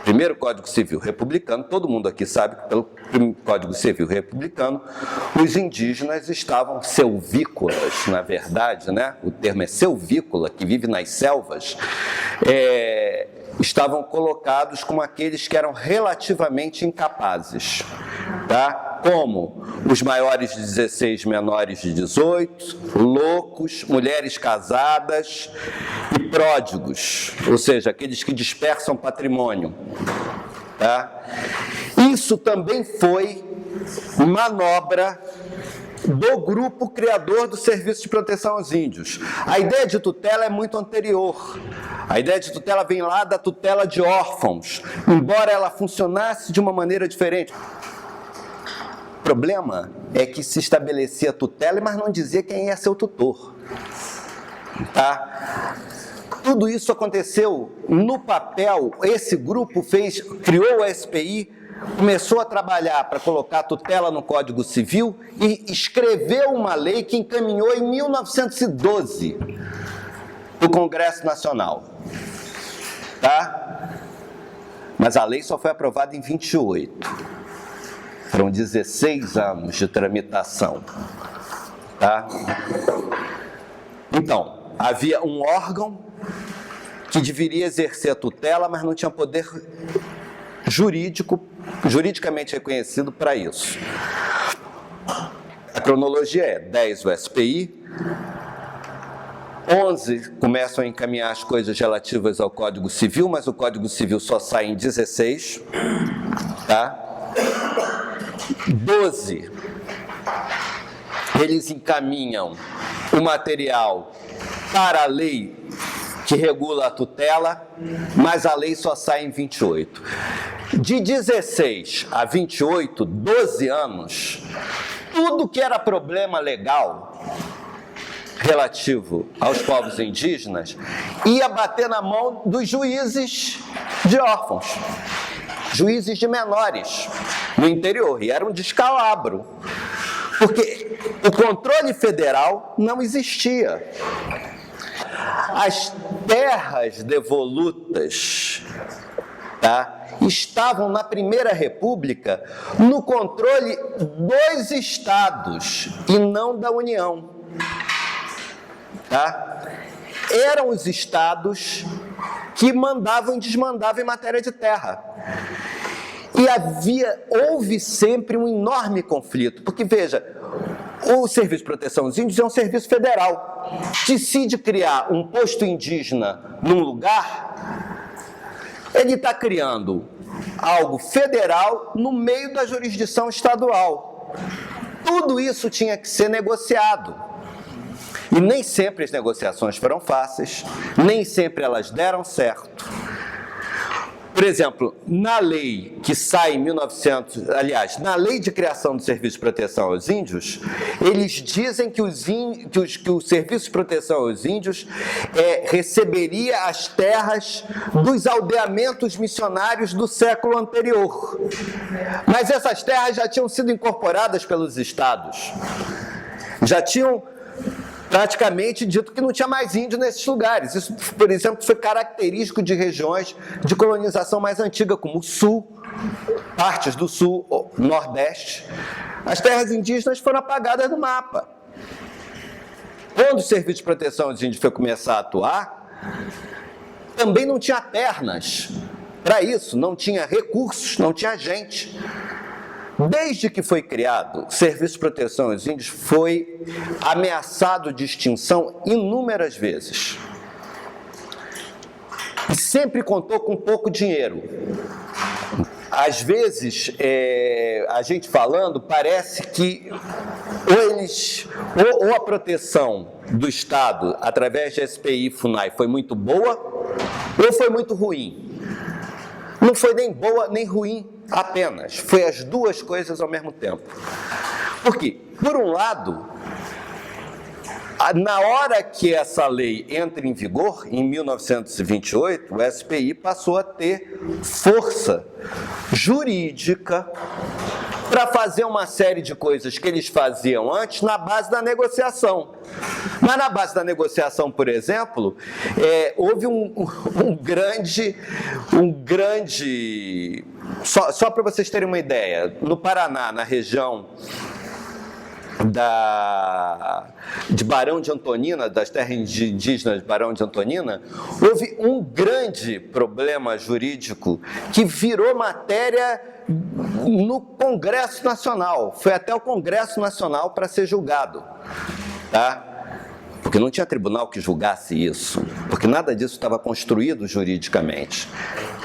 primeiro Código Civil republicano, todo mundo aqui sabe que pelo Código Civil republicano, os indígenas estavam selvícolas, na verdade, né? O termo é selvícola, que vive nas selvas, estavam colocados como aqueles que eram relativamente incapazes, tá? Como os maiores de 16, menores de 18, loucos, mulheres casadas e pródigos, ou seja, aqueles que dispersam patrimônio, tá? Isso também foi manobra do grupo criador do Serviço de Proteção aos Índios. A ideia de tutela é muito anterior. A ideia de tutela vem lá da tutela de órfãos, embora ela funcionasse de uma maneira diferente. O problema é que se estabelecia tutela, mas não dizia quem ia ser o tutor. Tá? Tudo isso aconteceu no papel. Esse grupo criou a SPI, começou a trabalhar para colocar a tutela no Código Civil e escreveu uma lei que encaminhou em 1912 para o Congresso Nacional. Tá? Mas a lei só foi aprovada em 28. Foram 16 anos de tramitação. Tá? Então, havia um órgão que deveria exercer a tutela, mas não tinha poder juridicamente reconhecido para isso. A cronologia é 10 o SPI, 11 começam a encaminhar as coisas relativas ao Código Civil, mas o Código Civil só sai em 16, tá? 12, eles encaminham o material para a lei que regula a tutela, mas a lei só sai em 28. De 16 a 28, 12 anos, tudo que era problema legal relativo aos povos indígenas ia bater na mão dos juízes de órfãos, juízes de menores no interior, e era um descalabro, porque o controle federal não existia. As terras devolutas, tá, estavam na Primeira República no controle dos estados e não da União. Tá? Eram os estados que mandavam e desmandavam em matéria de terra. E houve sempre um enorme conflito, porque, veja, o Serviço de Proteção aos Índios é um serviço federal. Decide criar um posto indígena num lugar, ele está criando algo federal no meio da jurisdição estadual. Tudo isso tinha que ser negociado. E nem sempre as negociações foram fáceis, nem sempre elas deram certo. Por exemplo, na lei que sai em 1900, aliás, na lei de criação do Serviço de Proteção aos Índios, eles dizem que o Serviço de Proteção aos Índios receberia as terras dos aldeamentos missionários do século anterior. Mas essas terras já tinham sido incorporadas pelos estados. Já tinham praticamente dito que não tinha mais índio nesses lugares. Isso, por exemplo, foi característico de regiões de colonização mais antiga, como o Sul, partes do Sul, Nordeste. As terras indígenas foram apagadas do mapa. Quando o Serviço de Proteção aos Índios foi começar a atuar, também não tinha pernas para isso, não tinha recursos, não tinha gente. Desde que foi criado, o Serviço de Proteção aos Índios foi ameaçado de extinção inúmeras vezes. E sempre contou com pouco dinheiro. Às vezes, a gente falando, parece que ou a proteção do Estado, através de SPI e FUNAI, foi muito boa, ou foi muito ruim. não foi nem boa nem ruim apenas, foi as duas coisas ao mesmo tempo. Por quê? Por um lado, na hora que essa lei entra em vigor, em 1928, o SPI passou a ter força jurídica para fazer uma série de coisas que eles faziam antes na base da negociação. Mas na base da negociação, por exemplo, houve um grande... Só para vocês terem uma ideia, no Paraná, na região de Barão de Antonina, das terras indígenas de Barão de Antonina, houve um grande problema jurídico que virou matéria no Congresso Nacional. Foi até o Congresso Nacional para ser julgado, tá? Porque não tinha tribunal que julgasse isso, porque nada disso estava construído juridicamente,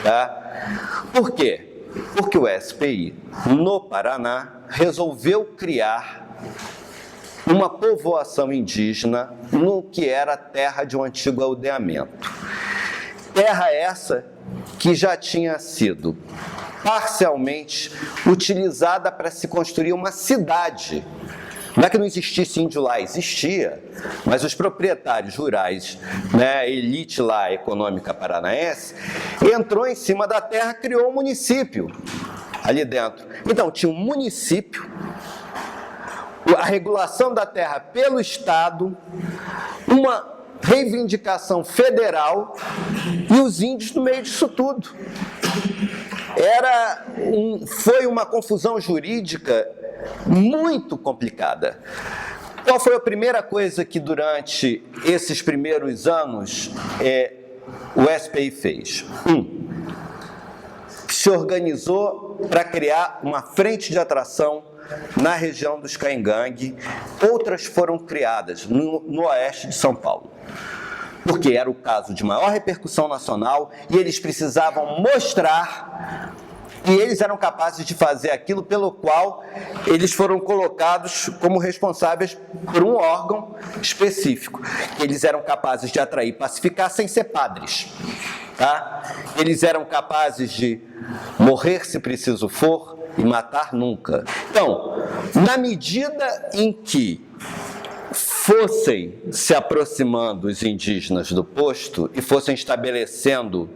tá? Por quê? Porque o SPI, no Paraná, resolveu criar uma povoação indígena no que era terra de um antigo aldeamento. Terra essa que já tinha sido parcialmente utilizada para se construir uma cidade. Não é que não existisse índio lá, existia, mas os proprietários rurais, né, a elite lá econômica paranaense, entrou em cima da terra, criou um município ali dentro. Então, tinha um município, a regulação da terra pelo Estado, uma reivindicação federal e os índios no meio disso tudo. Foi uma confusão jurídica muito complicada. Qual foi a primeira coisa que durante esses primeiros anos o SPI fez? Se organizou para criar uma frente de atração na região dos Caingangue. Outras foram criadas no oeste de São Paulo, porque era o caso de maior repercussão nacional e eles precisavam mostrar que eles eram capazes de fazer aquilo pelo qual eles foram colocados como responsáveis por um órgão específico. Eles eram capazes de atrair e pacificar sem ser padres, tá? Eles eram capazes de morrer se preciso for e matar nunca. Então, na medida em que fossem se aproximando os indígenas do posto e fossem estabelecendo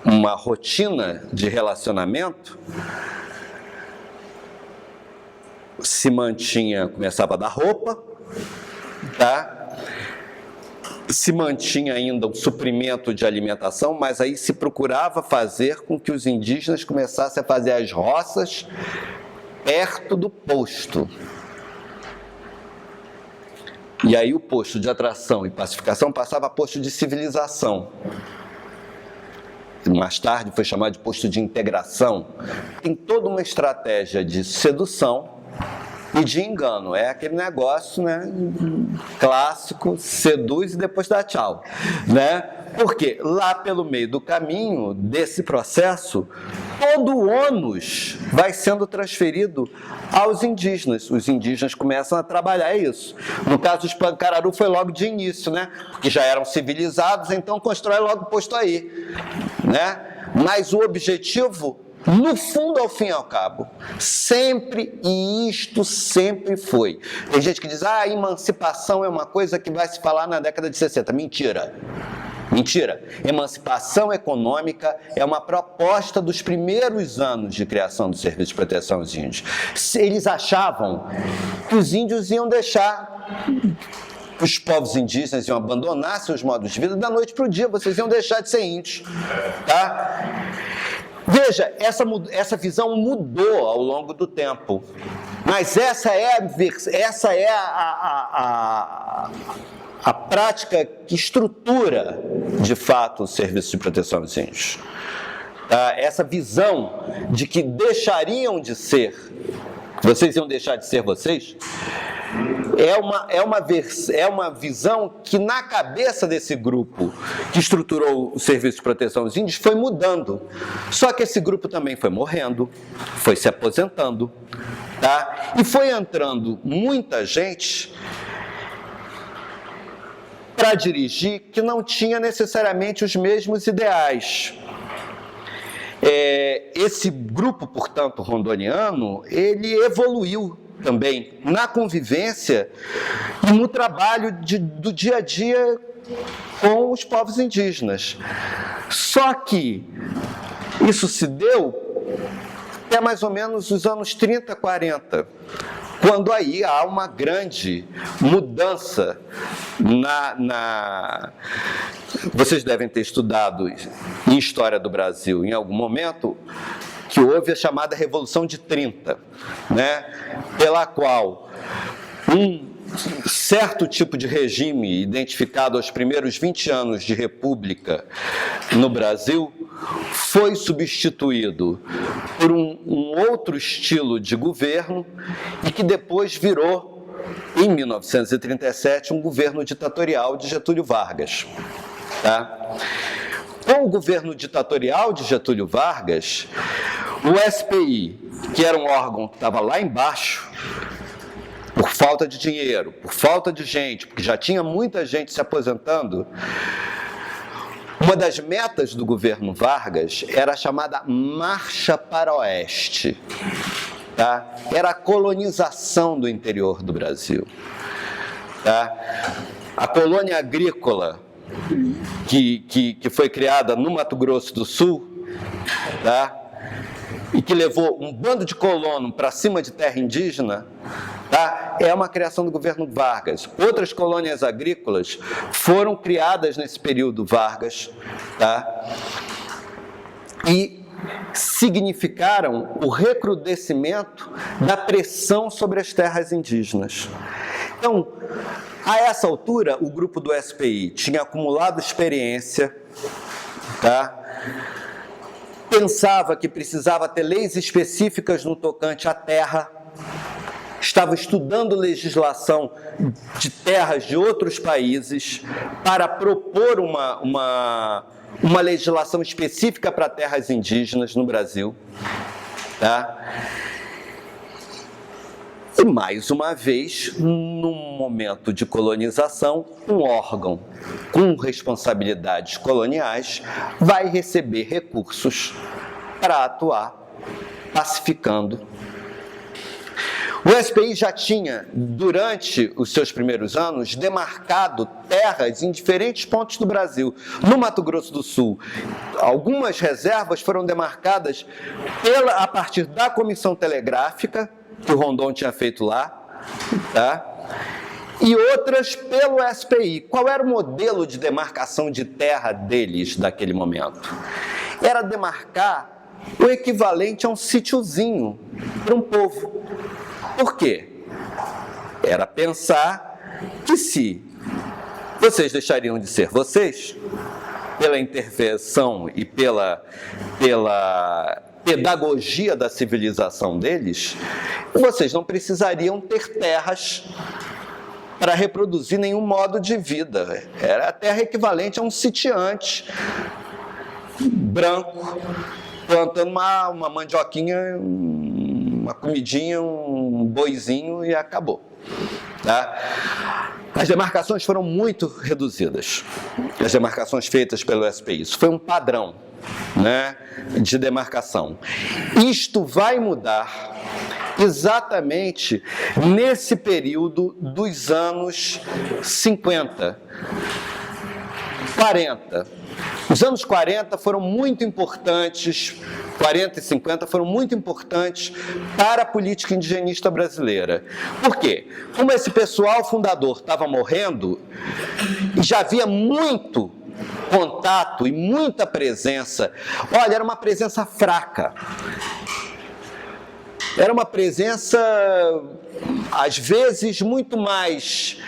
uma rotina de relacionamento, se mantinha, começava a dar roupa, tá? Se mantinha ainda um suprimento de alimentação, mas aí se procurava fazer com que os indígenas começassem a fazer as roças perto do posto. E aí o posto de atração e pacificação passava a posto de civilização. Mais tarde foi chamado de posto de integração. Tem toda uma estratégia de sedução e de engano. É aquele negócio, né, clássico, seduz e depois dá tchau, né? Porque lá pelo meio do caminho desse processo, todo o ônus vai sendo transferido aos indígenas. Os indígenas começam a trabalhar isso. No caso dos Pancararu foi logo de início, né? Porque já eram civilizados, então constrói logo o posto aí, né? Mas o objetivo, no fundo, ao fim e ao cabo, sempre, e isto sempre foi. Tem gente que diz, a emancipação é uma coisa que vai se falar na década de 60. Mentira. Mentira. Emancipação econômica é uma proposta dos primeiros anos de criação do Serviço de Proteção aos Índios. Eles achavam que os índios iam deixar, os povos indígenas iam abandonar seus modos de vida da noite para o dia, vocês iam deixar de ser índios, tá? Veja, essa visão mudou ao longo do tempo, mas essa é a prática que estrutura, de fato, o Serviço de Proteção aos Índios. Tá? Essa visão de que deixariam de ser, vocês iam deixar de ser vocês, é uma visão que na cabeça desse grupo que estruturou o Serviço de Proteção aos Índios foi mudando. Só que esse grupo também foi morrendo, foi se aposentando, tá? E foi entrando muita gente para dirigir que não tinha necessariamente os mesmos ideais. esse grupo, portanto, rondoniano, ele evoluiu também na convivência e no trabalho do dia a dia com os povos indígenas. Só que isso se deu até mais ou menos os anos 30, 40, quando aí há uma grande mudança Vocês devem ter estudado em História do Brasil em algum momento que houve a chamada Revolução de 30, né? Pela qual um certo tipo de regime identificado aos primeiros 20 anos de república no Brasil foi substituído por um outro estilo de governo e que depois virou, em 1937, um governo ditatorial de Getúlio Vargas. Tá? Com o governo ditatorial de Getúlio Vargas, o SPI, que era um órgão que estava lá embaixo, por falta de dinheiro, por falta de gente, porque já tinha muita gente se aposentando, uma das metas do governo Vargas era a chamada Marcha para o Oeste. Tá? Era a colonização do interior do Brasil. Tá? A colônia agrícola que foi criada no Mato Grosso do Sul, tá? E que levou um bando de colono para cima de terra indígena, tá? É uma criação do governo Vargas. Outras colônias agrícolas foram criadas nesse período Vargas, tá? E significaram o recrudescimento da pressão sobre as terras indígenas. Então, a essa altura, o grupo do SPI tinha acumulado experiência, tá? Pensava que precisava ter leis específicas no tocante à terra, estava estudando legislação de terras de outros países para propor uma legislação específica para terras indígenas no Brasil. Tá? E, mais uma vez, num momento de colonização, um órgão com responsabilidades coloniais vai receber recursos para atuar pacificando. O SPI já tinha, durante os seus primeiros anos, demarcado terras em diferentes pontos do Brasil. No Mato Grosso do Sul, algumas reservas foram demarcadas a partir da Comissão Telegráfica, que o Rondon tinha feito lá, tá? E outras pelo SPI. Qual era o modelo de demarcação de terra deles naquele momento? Era demarcar o equivalente a um sítiozinho para um povo. Por quê? Era pensar que se vocês deixariam de ser vocês, pela intervenção e pela pedagogia da civilização deles, vocês não precisariam ter terras para reproduzir nenhum modo de vida. Era a terra equivalente a um sitiante branco, plantando uma mandioquinha, uma comidinha, um boizinho e acabou. Tá? As demarcações foram muito reduzidas, as demarcações feitas pelo SPI. Isso foi um padrão, né, de demarcação. Isto vai mudar exatamente nesse período dos anos 50, 40. Os anos 40 foram muito importantes, 40 e 50 foram muito importantes para a política indigenista brasileira. Por quê? Como esse pessoal fundador estava morrendo, e já havia muito contato e muita presença. Olha, era uma presença fraca. Era uma presença, às vezes, muito mais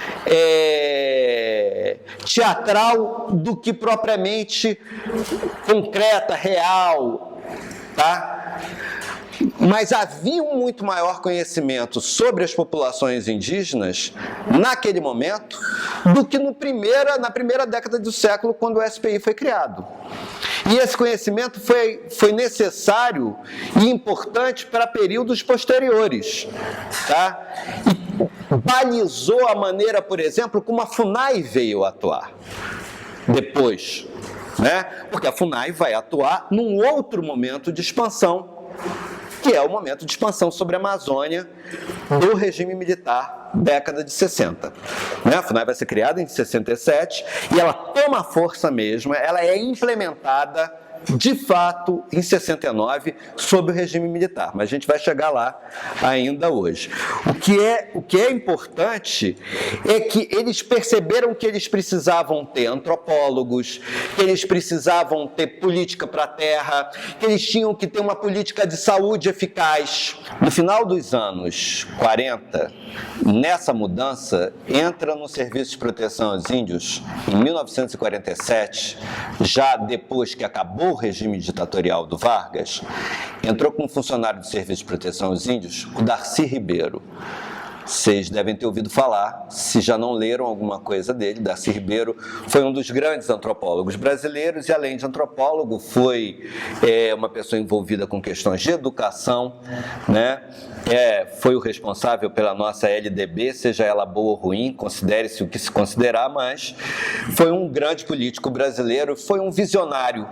teatral do que propriamente concreta, real, tá? Mas havia um muito maior conhecimento sobre as populações indígenas naquele momento do que na primeira década do século, quando o SPI foi criado. E esse conhecimento foi necessário e importante para períodos posteriores, tá? E balizou a maneira, por exemplo, como a FUNAI veio atuar depois, né? Porque a FUNAI vai atuar num outro momento de expansão, que é o momento de expansão sobre a Amazônia do regime militar, década de 60. Né? A FUNAI vai ser criada em 67 e ela toma força mesmo, ela é implementada de fato em 69 sob o regime militar, mas a gente vai chegar lá ainda hoje. O que é importante é que eles perceberam que eles precisavam ter antropólogos, que eles precisavam ter política para a terra, que eles tinham que ter uma política de saúde eficaz. No final dos anos 40, nessa mudança, entra no Serviço de Proteção aos Índios, em 1947, já depois que acabou o regime ditatorial do Vargas, entrou como funcionário do Serviço de Proteção aos Índios o Darcy Ribeiro. Vocês devem ter ouvido falar, se já não leram alguma coisa dele. Darcy Ribeiro foi um dos grandes antropólogos brasileiros e, além de antropólogo, foi uma pessoa envolvida com questões de educação, né? Foi o responsável pela nossa LDB, seja ela boa ou ruim, considere-se o que se considerar, mas foi um grande político brasileiro, foi um visionário,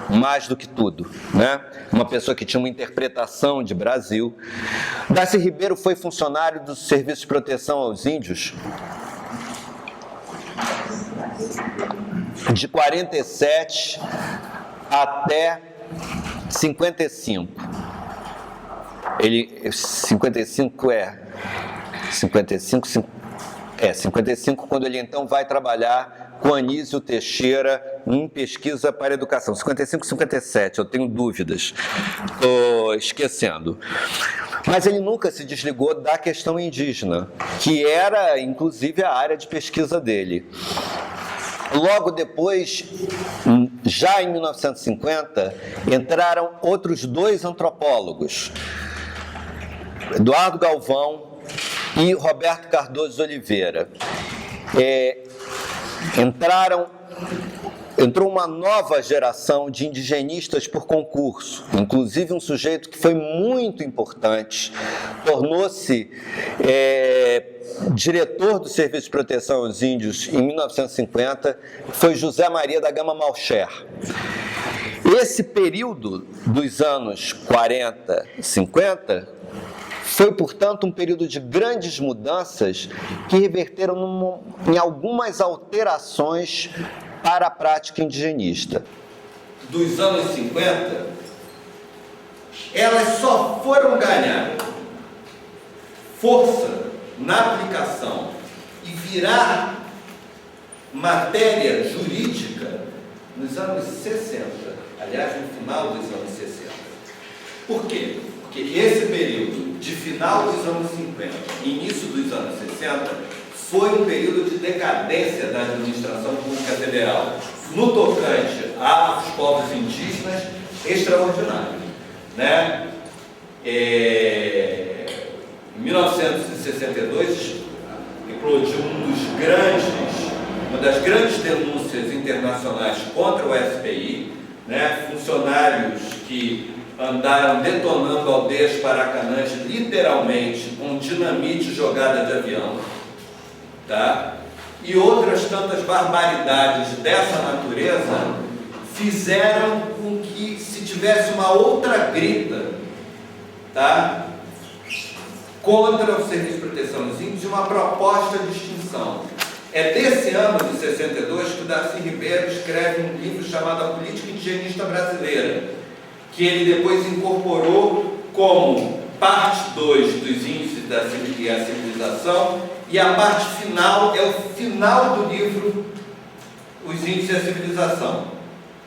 mais do que tudo, né? Uma pessoa que tinha uma interpretação de Brasil. Darcy Ribeiro foi funcionário do Serviço de Proteção aos Índios de 47 até 55. 55, quando ele então vai trabalhar com Anísio Teixeira em pesquisa para educação. 55, 57, eu tenho dúvidas, estou esquecendo. Mas ele nunca se desligou da questão indígena, que era, inclusive, a área de pesquisa dele. Logo depois, já em 1950, entraram outros dois antropólogos, Eduardo Galvão e Roberto Cardoso de Oliveira. Entrou uma nova geração de indigenistas por concurso, inclusive um sujeito que foi muito importante, tornou-se diretor do Serviço de Proteção aos Índios em 1950, foi José Maria da Gama Malcher. Esse período dos anos 40, 50, foi, portanto, um período de grandes mudanças que reverteram em algumas alterações para a prática indigenista. Dos anos 50, elas só foram ganhar força na aplicação e virar matéria jurídica nos anos 60, aliás, no final dos anos 60. Por quê? Porque esse período de final dos anos 50 e início dos anos 60 foi um período de decadência da administração pública federal, no tocante aos povos indígenas, extraordinário, né? Em 1962 eclodiu uma das grandes denúncias internacionais contra o SPI, né? Funcionários que andaram detonando aldeias paracanãs, literalmente, com dinamite jogada de avião, tá? E outras tantas barbaridades dessa natureza fizeram com que se tivesse uma outra grita, tá? Contra o Serviço de Proteção aos Índios e uma proposta de extinção. É desse ano de 62 que o Darcy Ribeiro escreve um livro chamado A Política Indigenista Brasileira, que ele depois incorporou como parte 2 dos índices da civilização, e a parte final é o final do livro Os Índices da Civilização.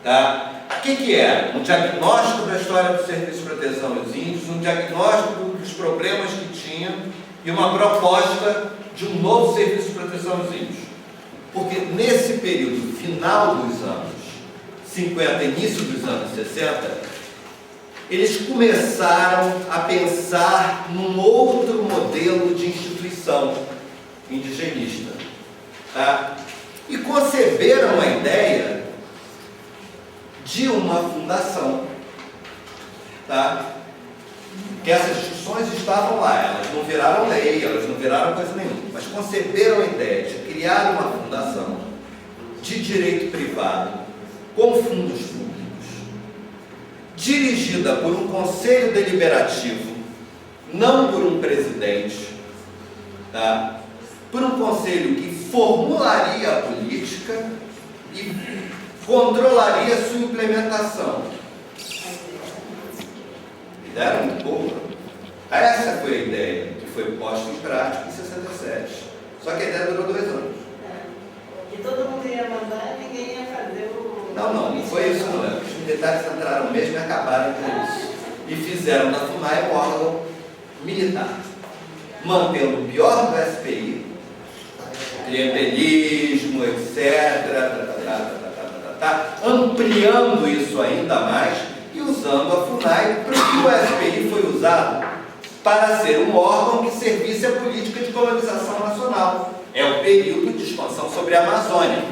Tá? O que é? Um diagnóstico da história do Serviço de Proteção aos Índios, um diagnóstico dos problemas que tinha e uma proposta de um novo Serviço de Proteção aos Índios. Porque nesse período final dos anos 50, início dos anos 60, eles começaram a pensar num outro modelo de instituição indigenista, tá? E conceberam a ideia de uma fundação, tá? Que essas discussões estavam lá, elas não viraram lei, elas não viraram coisa nenhuma, mas conceberam a ideia de criar uma fundação de direito privado, com fundos públicos, dirigida por um conselho deliberativo, não por um presidente, tá? Por um conselho que formularia a política e controlaria a sua implementação. Ideia muito boa. Essa foi a ideia que foi posta em prática em 67. Só que a ideia durou 2 anos. E todo mundo ia mandar e ninguém ia fazer o... Não foi isso não. Os militares entraram mesmo e acabaram com isso. E fizeram da FUNAI um órgão militar, mantendo o pior do SPI, clientelismo, etc., ampliando isso ainda mais e usando a FUNAI para que o SPI foi usado para ser um órgão que servisse a política de colonização nacional. É o período de expansão sobre a Amazônia.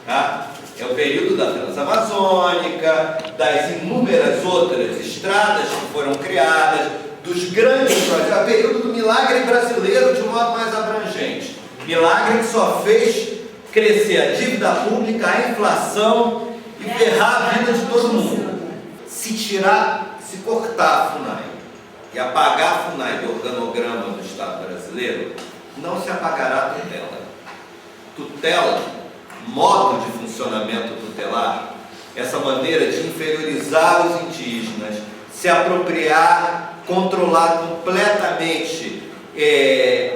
Tá? É o período da Transamazônica, das inúmeras outras estradas que foram criadas, dos grandes projetos, é o período do milagre brasileiro de um modo mais abrangente. Milagre que só fez crescer a dívida pública, a inflação e ferrar a vida de todo mundo. Se cortar a FUNAI e apagar a FUNAI do organograma do Estado brasileiro, não se apagará a tutela. Tutela, modo de funcionamento tutelar, essa maneira de inferiorizar os indígenas, se apropriar, controlar completamente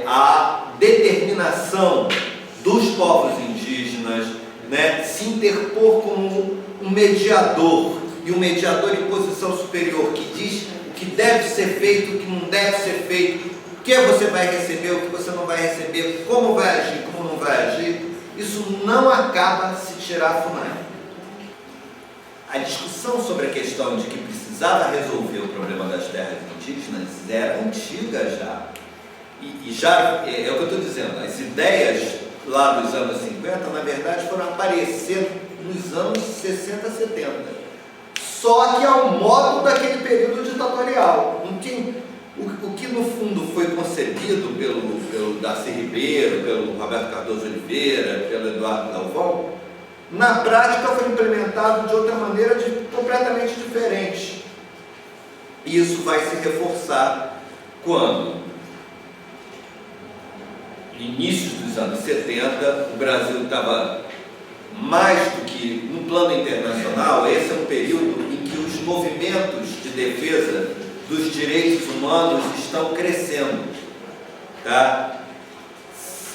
a determinação dos povos indígenas, né, se interpor como um mediador, e um mediador em posição superior que diz o que deve ser feito, o que não deve ser feito, o que você vai receber, o que você não vai receber, como vai agir, como não vai agir. Isso não acaba se tirar a FUNAI. A discussão sobre a questão de que precisava resolver o problema das terras indígenas era antiga já. E já, é o que eu estou dizendo, as ideias lá dos anos 50, na verdade, foram aparecendo nos anos 60, 70. Só que ao modo daquele período ditatorial. O que no fundo foi concebido pelo Darcy Ribeiro, pelo Roberto Cardoso Oliveira, pelo Eduardo Galvão, na prática foi implementado de outra maneira completamente diferente. E isso vai se reforçar quando, no início dos anos 70, o Brasil estava mais do que no plano internacional. Esse é um período em que os movimentos de defesa dos direitos humanos estão crescendo, tá?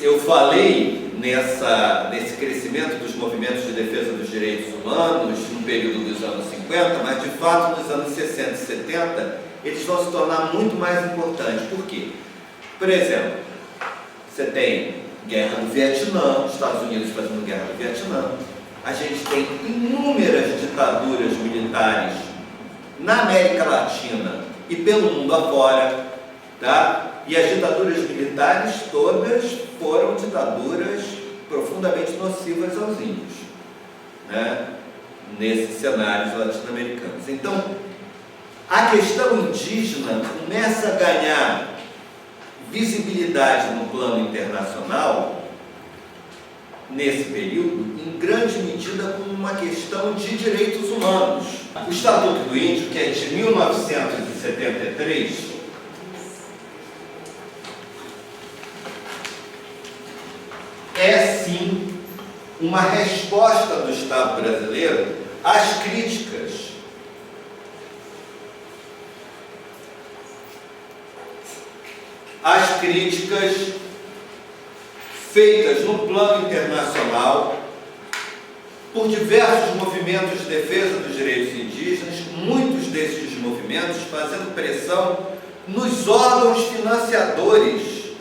Eu falei nesse crescimento dos movimentos de defesa dos direitos humanos no período dos anos 50, mas de fato nos anos 60 e 70 eles vão se tornar muito mais importantes. Por quê? Por exemplo, você tem guerra do Vietnã, os Estados Unidos fazendo guerra do Vietnã, a gente tem inúmeras ditaduras militares na América Latina e pelo mundo afora, tá? E as ditaduras militares todas foram ditaduras profundamente nocivas aos índios, né? Nesses cenários latino-americanos. Então, a questão indígena começa a ganhar visibilidade no plano internacional nesse período, em grande medida como uma questão de direitos humanos. O Estatuto do Índio, que é de 1973, é sim uma resposta do Estado brasileiro às críticas feitas no plano internacional por diversos movimentos de defesa dos direitos indígenas, muitos desses movimentos fazendo pressão nos órgãos financiadores,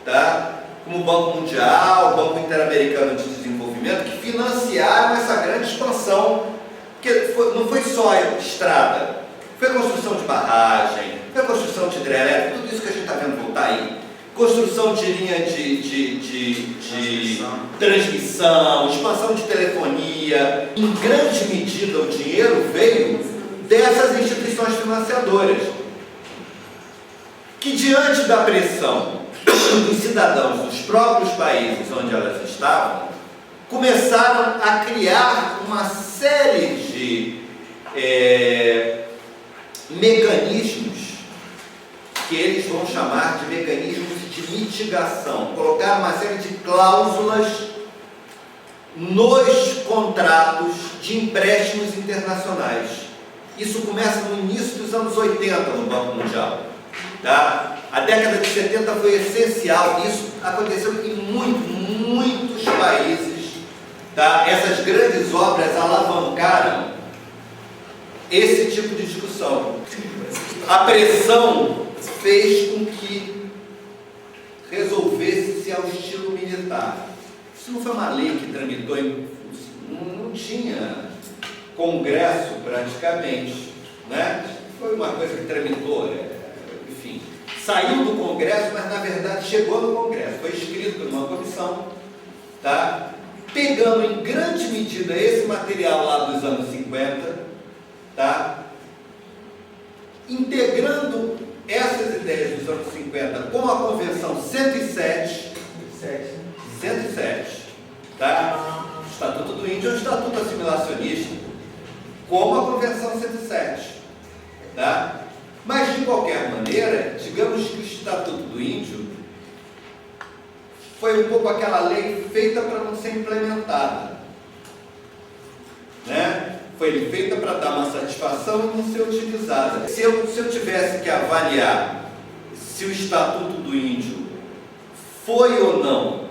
tá? Como o Banco Mundial, o Banco Interamericano de Desenvolvimento, que financiaram essa grande expansão, porque não foi só a estrada, foi a construção de barragem, foi a construção de hidrelétrica, tudo isso que a gente está vendo voltar aí, construção de linha de transmissão, expansão de telefonia. Em grande medida o dinheiro veio dessas instituições financiadoras, que diante da pressão dos cidadãos dos próprios países onde elas estavam, começaram a criar uma série de mecanismos que eles vão chamar de mecanismos de mitigação. Colocaram uma série de cláusulas nos contratos de empréstimos internacionais. Isso começa no início dos anos 80 no Banco Mundial. Tá? A década de 70 foi essencial. Isso aconteceu em muitos países. Tá? Essas grandes obras alavancaram esse tipo de discussão. A pressão fez com que resolvesse-se ao estilo militar. Isso não foi uma lei que tramitou, não tinha congresso praticamente, né? Foi uma coisa que tramitou, enfim, saiu do congresso, mas na verdade chegou no congresso, foi escrito por uma comissão, tá? Pegando em grande medida esse material lá dos anos 50, tá? Integrando essas ideias dos anos 50 com a Convenção 107, tá? O Estatuto do Índio é um estatuto assimilacionista, como a Convenção 107, tá? Mas, de qualquer maneira, digamos que o Estatuto do Índio foi um pouco aquela lei feita para não ser implementada, né? Foi feita para dar uma satisfação e não ser utilizada. Se eu tivesse que avaliar se o Estatuto do Índio foi ou não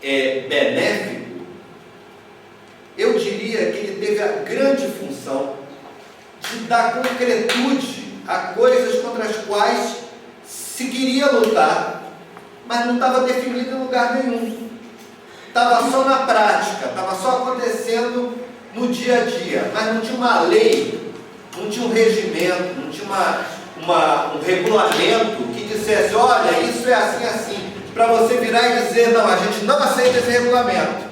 benéfico, eu diria que ele teve a grande função de dar concretude a coisas contra as quais se queria lutar, mas não estava definido em lugar nenhum. Estava só na prática, estava só acontecendo no dia a dia, mas não tinha uma lei, não tinha um regimento, não tinha um regulamento que dissesse, olha, isso é assim, assim, para você virar e dizer, não, a gente não aceita esse regulamento.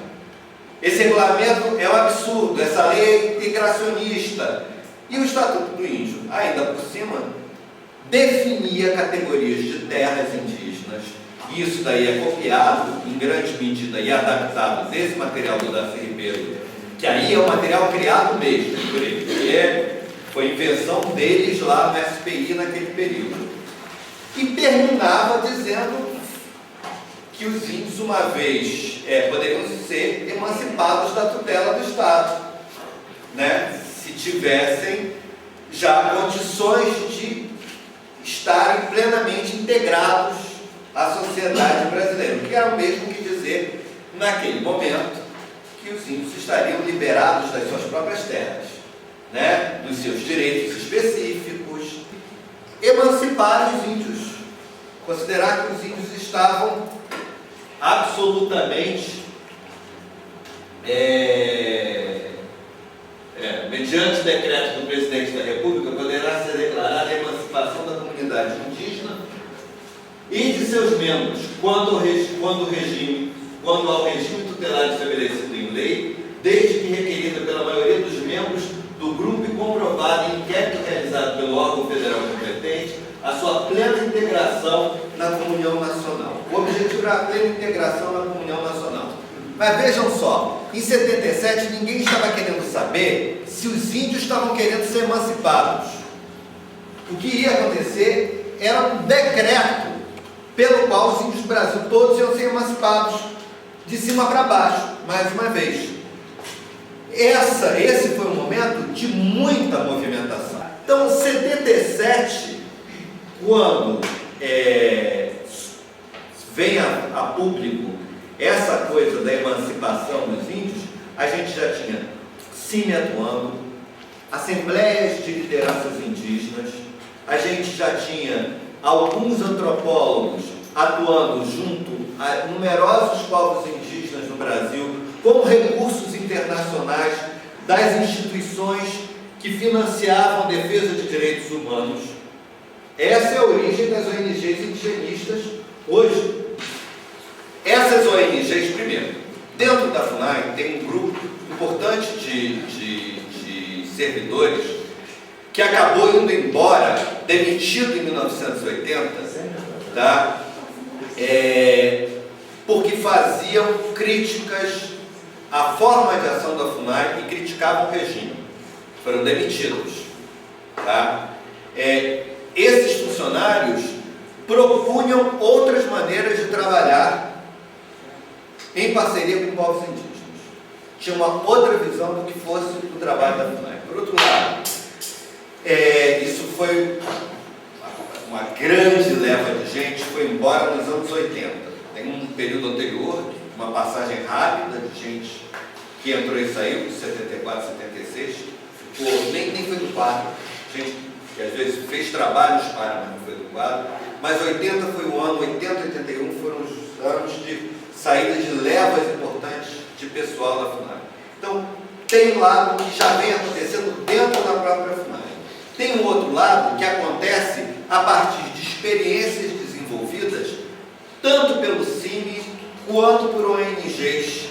Esse regulamento é um absurdo, essa lei é integracionista. E o Estatuto do Índio, ainda por cima, definia categorias de terras indígenas. Isso daí é copiado, em grande medida, e adaptado desse material do Darcy Ribeiro, que aí é um material criado mesmo por ele, que foi invenção deles lá no SPI naquele período. E terminava dizendo que os índios, uma vez, poderiam ser emancipados da tutela do Estado, né? Se tivessem já condições de estarem plenamente integrados à sociedade brasileira, o que era o mesmo que dizer, naquele momento, que os índios estariam liberados das suas próprias terras, né? Dos seus direitos específicos, emancipar os índios, considerar que os índios estavam absolutamente mediante decreto do presidente da República, poderá ser declarada a emancipação da comunidade indígena e de seus membros, quando ao regime tutelar estabelecido em lei, desde que requerida pela maioria dos membros do grupo e comprovada em inquérito realizado pelo órgão federal competente, a sua plena integração na comunhão nacional. O objetivo era a plena integração na comunhão nacional. Mas vejam só, em 77 ninguém estava querendo saber se os índios estavam querendo ser emancipados. O que ia acontecer era um decreto pelo qual os índios do Brasil todos iam ser emancipados de cima para baixo, mais uma vez. Esse foi um momento de muita movimentação. Então, 77, quando vem a público essa coisa da emancipação dos índios, a gente já tinha CIMI atuando, assembleias de lideranças indígenas, a gente já tinha alguns antropólogos atuando junto a numerosos povos indígenas no Brasil, como recursos internacionais das instituições que financiavam a defesa de direitos humanos. Essa é a origem das ONGs indigenistas hoje. Essas ONGs, primeiro, dentro da FUNAI tem um grupo importante de servidores que acabou indo embora, demitido em 1980, tá? Porque faziam críticas a forma de ação da FUNAI e criticavam o regime. Foram demitidos. Tá? Esses funcionários propunham outras maneiras de trabalhar em parceria com povos indígenas. Tinha uma outra visão do que fosse o trabalho da FUNAI. Por outro lado, isso foi uma grande leva de gente, foi embora nos anos 80. Tem um período anterior, uma passagem rápida de gente que entrou e saiu, de 74, 76, ficou, nem foi do quadro, gente que às vezes fez trabalhos para, mas não foi do quadro. Mas 80 foi o ano, 80, 81 foram os anos de saída de levas importantes de pessoal da FUNAI. Então, tem um lado que já vem acontecendo dentro da própria FUNAI. Tem um outro lado que acontece a partir de experiências desenvolvidas tanto pelo CIMI quanto por ONGs,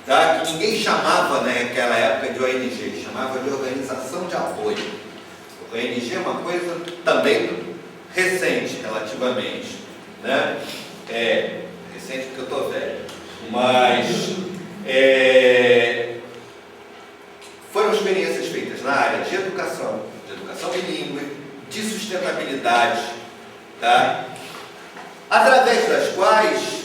tá? Que ninguém chamava naquela época de ONG, chamava de Organização de Apoio. ONG é uma coisa também recente, relativamente, né? Recente porque eu estou velho, mas foram experiências feitas na área de educação bilíngue, de sustentabilidade, tá? Através das quais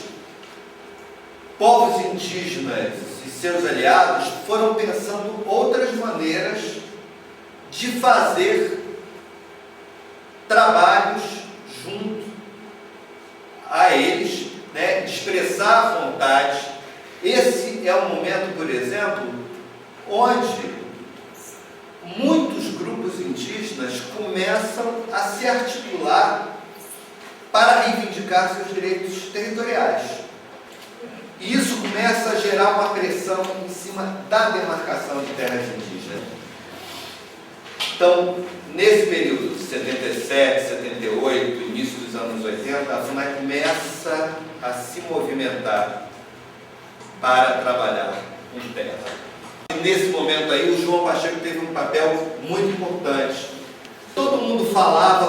povos indígenas e seus aliados foram pensando outras maneiras de fazer trabalhos junto a eles, né, de expressar a vontade. Esse é um momento, por exemplo, onde muitos grupos indígenas começam a se articular para reivindicar seus direitos territoriais. E isso começa a gerar uma pressão em cima da demarcação de terras indígenas. Então, nesse período de 77, 78, início dos anos 80, a FUNAI começa a se movimentar para trabalhar com terra. E nesse momento aí, o João Pacheco teve um papel muito importante. Todo mundo falava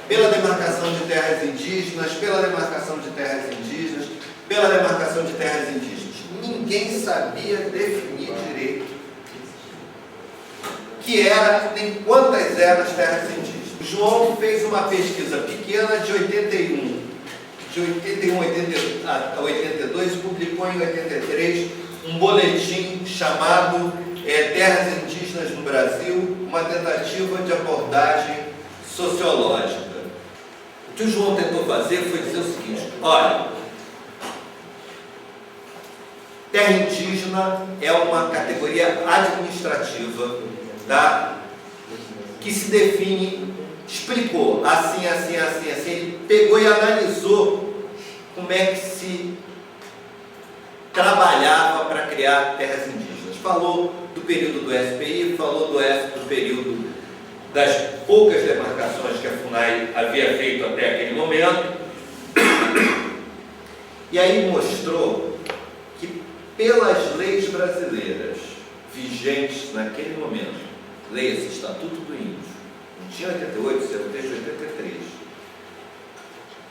pela demarcação de terras indígenas, pela demarcação de terras indígenas, pela demarcação de terras indígenas. Ninguém sabia definir direito que era, nem quantas eram as terras indígenas. O João fez uma pesquisa pequena de 81 a 82, publicou em 83 um boletim chamado Terras Indígenas no Brasil, uma tentativa de abordagem sociológica. O que o João tentou fazer foi dizer o seguinte: olha, terra indígena é uma categoria administrativa, tá? Que se define, explicou assim. Ele pegou e analisou como é que se trabalhava para criar terras indígenas. Falou do período do SPI, falou do período das poucas demarcações que a FUNAI havia feito até aquele momento. E aí mostrou que pelas leis brasileiras vigentes naquele momento, leia-se Estatuto do Índio, não tinha 88, isso era o texto de 83,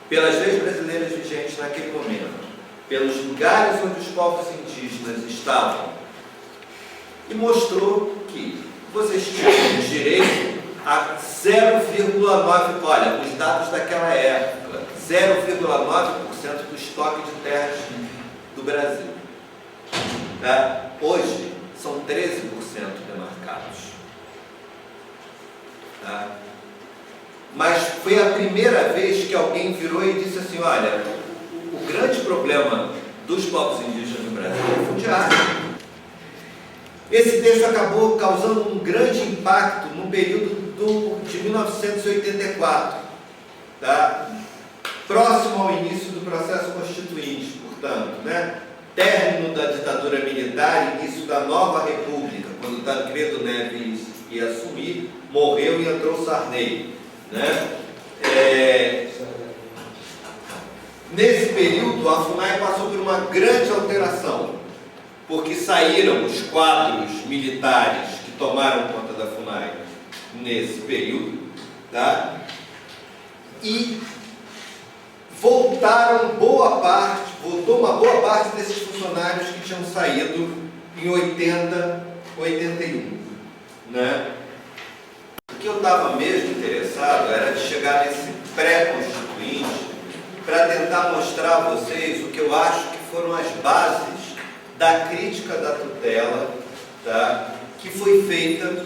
pelas leis brasileiras vigentes naquele momento, pelos lugares onde os povos indígenas estavam, e mostrou que vocês tinham direito a 0,9%, olha, os dados daquela época, 0,9% do estoque de terras do Brasil. Tá? Hoje, são 13% demarcados. Tá? Mas foi a primeira vez que alguém virou e disse assim: olha, o grande problema dos povos indígenas no Brasil é o fundiário. Esse texto acabou causando um grande impacto no período de 1984, tá? Próximo ao início do processo constituinte, portanto, né? Término da ditadura militar, início da nova república, quando Tancredo Neves ia assumir, morreu e entrou Sarney, né? Nesse período, a FUNAI passou por uma grande alteração, porque saíram os quadros militares que tomaram conta da FUNAI nesse período, tá? E voltou uma boa parte desses funcionários que tinham saído em 80, 81, né? O que eu estava mesmo interessado era de chegar nesse pré-constituinte para tentar mostrar a vocês o que eu acho que foram as bases da crítica da tutela, tá? Que foi feita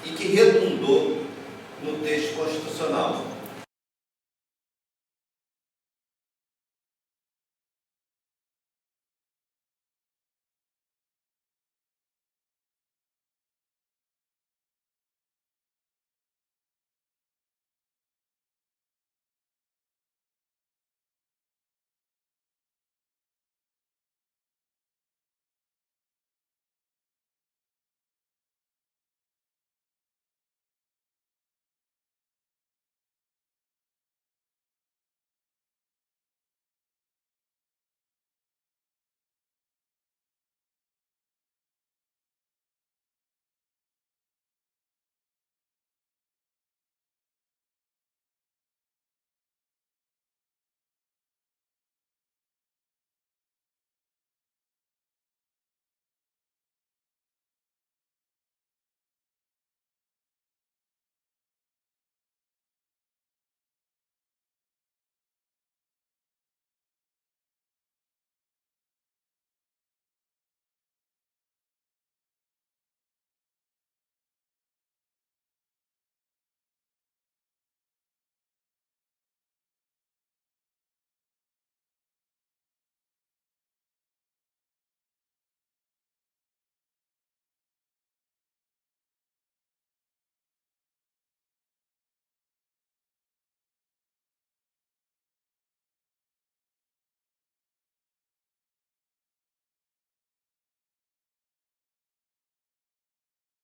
e que redundou no texto constitucional.